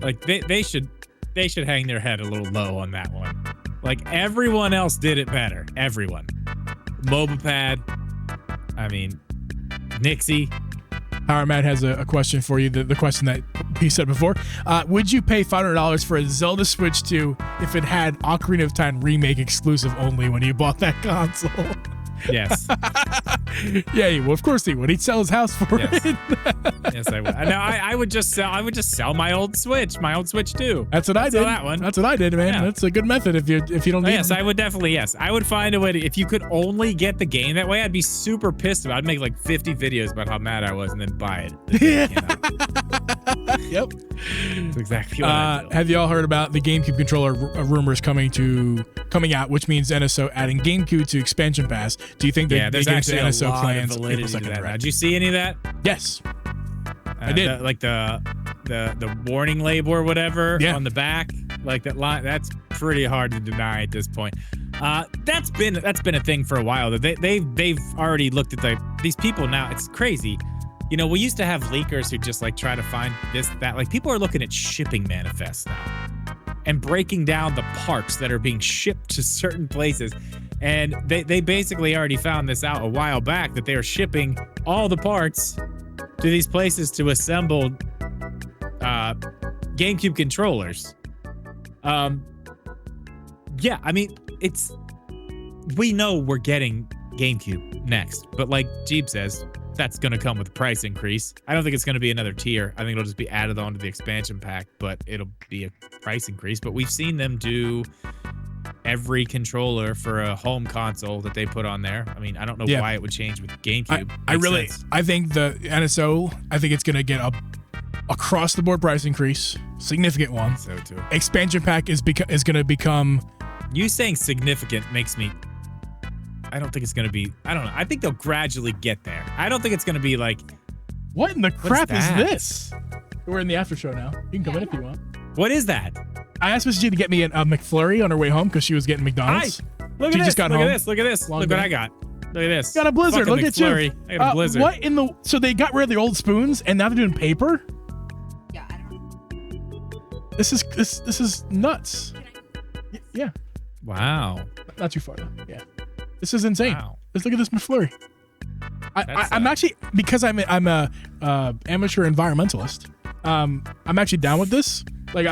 like they should hang their head a little low on that one. Like, everyone else did it better. Everyone. MobilePad. I mean, Nixie. Power Matt has a question for you. The question that he said before. Would you pay $500 for a Zelda Switch 2 if it had Ocarina of Time remake exclusive only when you bought that console? Yes. Yeah, he would. Of course he would. He'd sell his house for it. Yes, I would. No, I would just sell my old Switch 2. That's what I did. That one. That's what I did, man. Yeah. That's a good method if you don't need Yes, I would definitely, yes. I would find a way to, if you could only get the game that way, I'd be super pissed about it. I'd make like 50 videos about how mad I was and then buy it. Yep. That's exactly what I do. Have you all heard about the GameCube controller rumors coming out, which means NSO adding GameCube to expansion pass? Do you think that there's actually NSO a lot plans of validity to that. Did you see any of that? Yes. I did. The warning label or whatever on the back, like that line, that's pretty hard to deny at this point. That's been a thing for a while. They've already looked at these people now. It's crazy. You know, we used to have leakers who just like try to find this, that. Like, people are looking at shipping manifests now and breaking down the parts that are being shipped to certain places. And they basically already found this out a while back, that they are shipping all the parts to these places to assemble GameCube controllers. Yeah, I mean, we know we're getting GameCube next, but like Jeeb says, that's going to come with a price increase. I don't think it's going to be another tier. I think it'll just be added onto the expansion pack, but it'll be a price increase. But we've seen them do every controller for a home console that they put on there. I mean, I don't know why it would change with GameCube. I think the NSO, I think it's going to get a across the board price increase, significant one. So too. Expansion pack is going to become. You saying significant makes me. I don't think it's going to be. I don't know. I think they'll gradually get there. I don't think it's going to be like. What in the crap is this? We're in the after show now. You can come in if you want. What is that? I asked Mrs. G to get me a McFlurry on her way home because she was getting McDonald's. Look at this. Look at this. Look at this. Look what I got. Look at this. Got a Blizzard. Fucking Look McFlurry. at you. I got a Blizzard. What in the? So they got rid of the old spoons and now they're doing paper? Yeah, I don't know. This is nuts. Yeah. Wow. Not too far though. Yeah. This is insane. Wow. Let's look at this McFlurry. I'm actually, because I'm a amateur environmentalist. I'm actually down with this. Like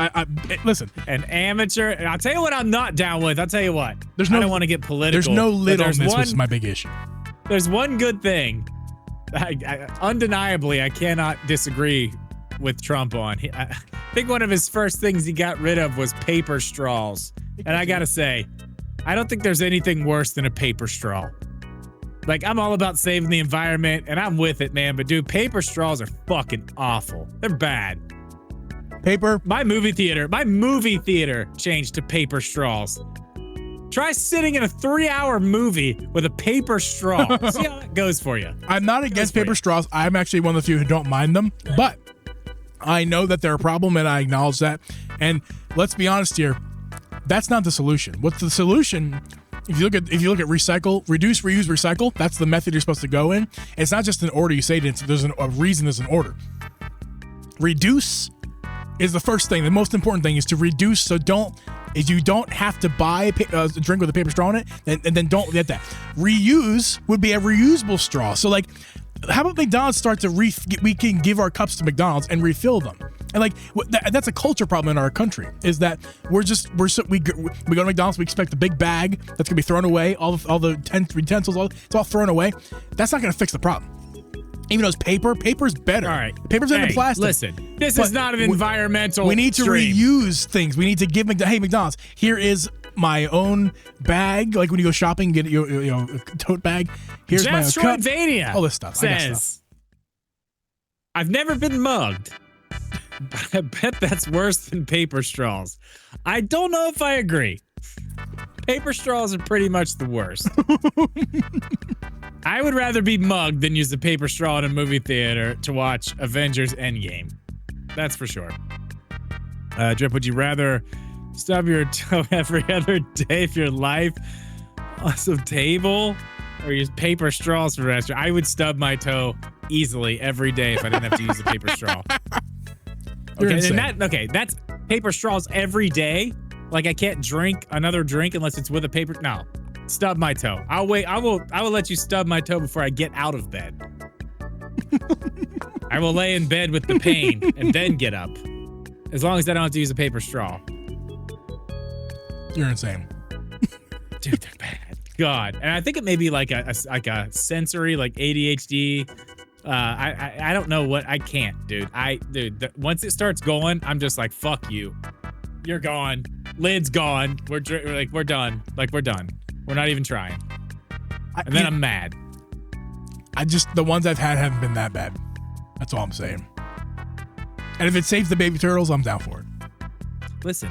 listen, an amateur. I'll tell you what I'm not down with. I'll tell you what. I don't want to get political. There's no lid on this, which is my big issue. There's one good thing. Undeniably, I cannot disagree with Trump on. I think one of his first things he got rid of was paper straws. And I gotta say, I don't think there's anything worse than a paper straw. Like, I'm all about saving the environment, and I'm with it, man. But, dude, paper straws are fucking awful. They're bad. Paper? My movie theater changed to paper straws. Try sitting in a 3-hour movie with a paper straw. See how that goes for you. I'm not against paper straws. I'm actually one of the few who don't mind them. But I know that they're a problem, and I acknowledge that. And let's be honest here. That's not the solution. What's the solution? If you look at recycle, reduce, reuse, recycle, that's the method you're supposed to go in. It's not just an order you say it. There's a reason there's an order. Reduce is the first thing. The most important thing is to reduce. So you don't have to buy a drink with a paper straw in it, and then don't get that. Reuse would be a reusable straw. So like, how about McDonald's start to we can give our cups to McDonald's and refill them. And like that's a culture problem in our country, is that we go to McDonald's, we expect a big bag that's gonna be thrown away, all the utensils, it's all thrown away. That's not gonna fix the problem. Even though it's paper's better. All right, paper's better than plastic. Listen, this is not an environmental. We need to stream. reuse things. We need to give McDonald's. Here is my own bag. Like when you go shopping, get your a tote bag. Here's my own cup. All this stuff says, I've never been mugged. But I bet that's worse than paper straws. I don't know if I agree. Paper straws are pretty much the worst. I would rather be mugged than use a paper straw in a movie theater to watch Avengers Endgame. That's for sure. Drip, would you rather Stub your toe every other day of your life on some table, or use paper straws for the rest. I would stub my toe easily every day if I didn't have to use a paper straw. That's paper straws every day. Like I can't drink another drink unless it's with a paper. No, stub my toe. I'll wait. I will let you stub my toe before I get out of bed. I will lay in bed with the pain and then get up, as long as I don't have to use a paper straw. You're insane, dude. They're bad. God, and I think it may be like a sensory, like ADHD. I don't know what. I can't, dude. Once it starts going, I'm just like, fuck you. You're gone. Lid's gone. We're done. Like we're done. We're not even trying. And then I'm mad. The ones I've had haven't been that bad. That's all I'm saying. And if it saves the baby turtles, I'm down for it. Listen,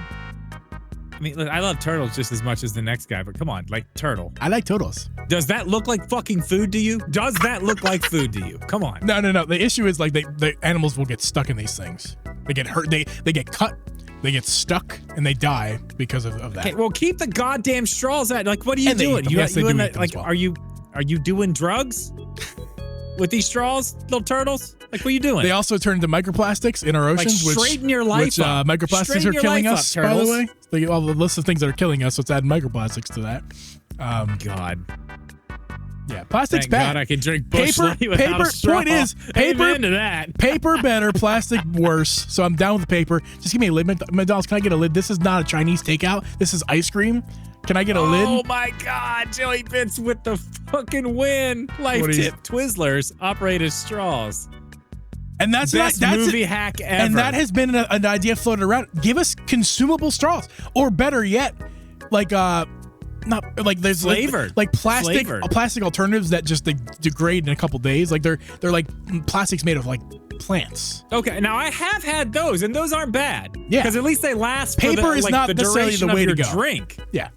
I mean, look, I love turtles just as much as the next guy, but come on, like turtle. I like turtles. Does that look like fucking food to you? Does that look like food to you? Come on. No. The issue is like the animals will get stuck in these things. They get hurt. They get cut. They get stuck and they die because of that. Okay, well, keep the goddamn straws out. Like, what are you doing? Are you doing drugs with these straws, little turtles? Like, what are you doing? They also turn into microplastics in our oceans, like, straighten your life up. Microplastics are killing us, by the way. All the list of things that are killing us, let's add microplastics to that. God. Yeah, plastic's Thank bad. God I can drink Busch Light without a straw. Point is, paper into that. Paper better, plastic worse. So I'm down with the paper. Just give me a lid. McDonald's, can I get a lid? This is not a Chinese takeout. This is ice cream. Can I get a lid? Oh my God, Joey Bits with the fucking win. Life tip: Twizzlers operate as straws. And that's movie hack ever. And that has been an idea floated around. Give us consumable straws, or better yet, like not like there's flavored, like plastic alternatives that just they degrade in a couple days. Like they're like plastics made of like plants. Okay, now I have had those, and those aren't bad. Yeah, because at least they last. Paper for is not the necessarily the way to go. Drink. Yeah.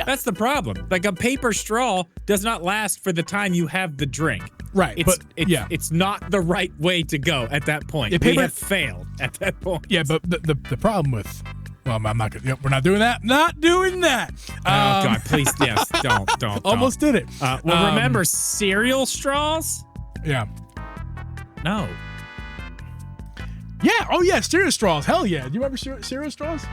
That's the problem. Like a paper straw does not last for the time you have the drink. Right. It's not the right way to go at that point. Yeah, we have failed at that point. Yeah, but the problem with, well, I'm not gonna. We're not doing that. Not doing that. Oh God, please, yes, don't. Almost did it. Well, remember cereal straws? Yeah. No. Yeah. Oh yeah, cereal straws. Hell yeah. Do you remember cereal straws?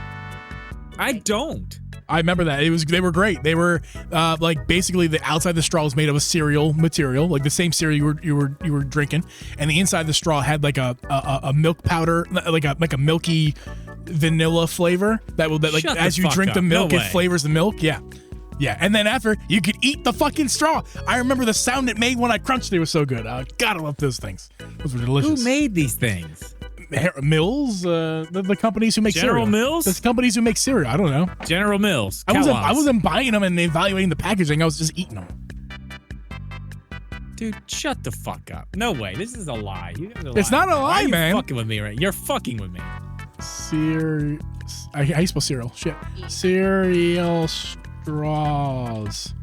I don't. I remember that. They were great. They were like basically the outside of the straw was made of a cereal material, like the same cereal you were drinking, and the inside of the straw had like a milk powder, like a milky vanilla flavor that as you drink the milk, it flavors the milk. Yeah. Yeah, and then after you could eat the fucking straw. I remember the sound it made when I crunched it. It was so good. God, I love those things. Those were delicious. Who made these things? Mills, the companies who make General cereal. Mills? The companies who make cereal. I don't know. General Mills. I wasn't buying them and evaluating the packaging. I was just eating them. Dude, shut the fuck up. No way. This is a lie. It's not a lie, man. You're fucking with me, right? You're fucking with me. How you spell cereal? Shit. Cereal straws.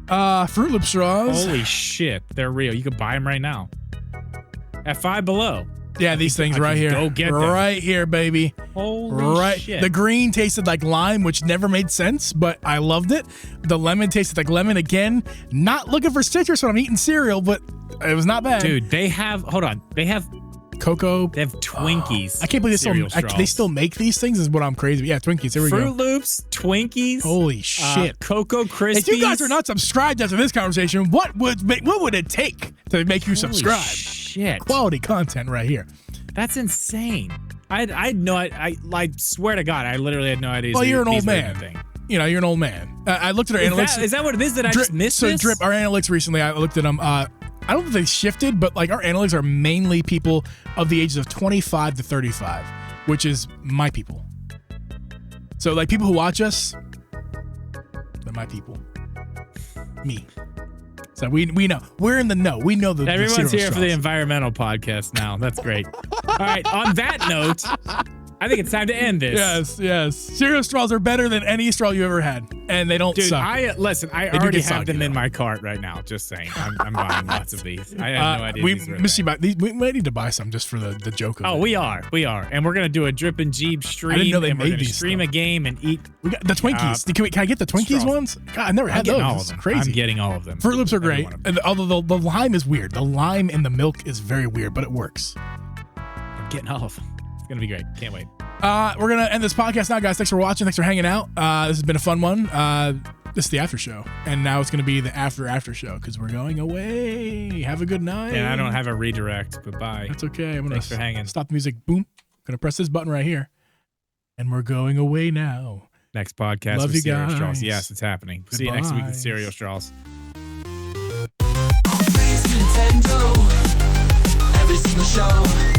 Fruit Loop straws. Holy shit. They're real. You can buy them right now. At Five Below. Yeah, these things right here. Go get them. Right here, baby. Holy shit. The green tasted like lime, which never made sense, but I loved it. The lemon tasted like lemon again. Not looking for citrus when I'm eating cereal, but it was not bad. Dude, they have cocoa. They have Twinkies. I can't believe they still make these things is what I'm crazy. Yeah, Twinkies. Here we go. Fruit Loops, Twinkies. Holy shit. Cocoa Krispies. If you guys are not subscribed after this conversation, what would it take to make you subscribe? Shit. Quality content right here. That's insane. I swear to God, I literally had no idea. Well, you're an old man. You know, you're an old man. I looked at our analytics. Is that what it is that I just missed? So Drip, our analytics recently, I looked at them. I don't think they shifted, but like our analytics are mainly people of the ages of 25 to 35, which is my people. So like people who watch us, they're my people. Me. So we know. We're in the know. We know the Everyone's here straws. for the environmental podcast now. That's great. All right. On that note, I think it's time to end this. Yes. Cereal straws are better than any straw you ever had, and they don't suck. Listen, I already have them in my cart right now. Just saying, I'm buying lots of these. I had no idea. We might need to buy some just for the joke of it. We are, and we're gonna do a Drip and Jeeb stream. I didn't know they and made we're gonna these stream a game and eat. We got the Twinkies. Can I get the Twinkies straws. ones? God, I never had those. All of them. Crazy. I'm getting all of them. Fruit Loops are great, and although the lime is weird. The lime in the milk is very weird, but it works. I'm getting all of them. It's gonna be great. Can't wait. We're gonna end this podcast now, guys. Thanks for watching. Thanks for hanging out. This has been a fun one. This is the after show, and now it's gonna be the after show because we're going away. Have a good night. And I don't have a redirect, but bye. That's okay. Thanks for hanging. Stop the music. Boom. Gonna press this button right here, and we're going away now. Next podcast. Love with you Cereal guys. Straws. Yes, it's happening. See you next week with Cereal Straws. Nintendo, every single show.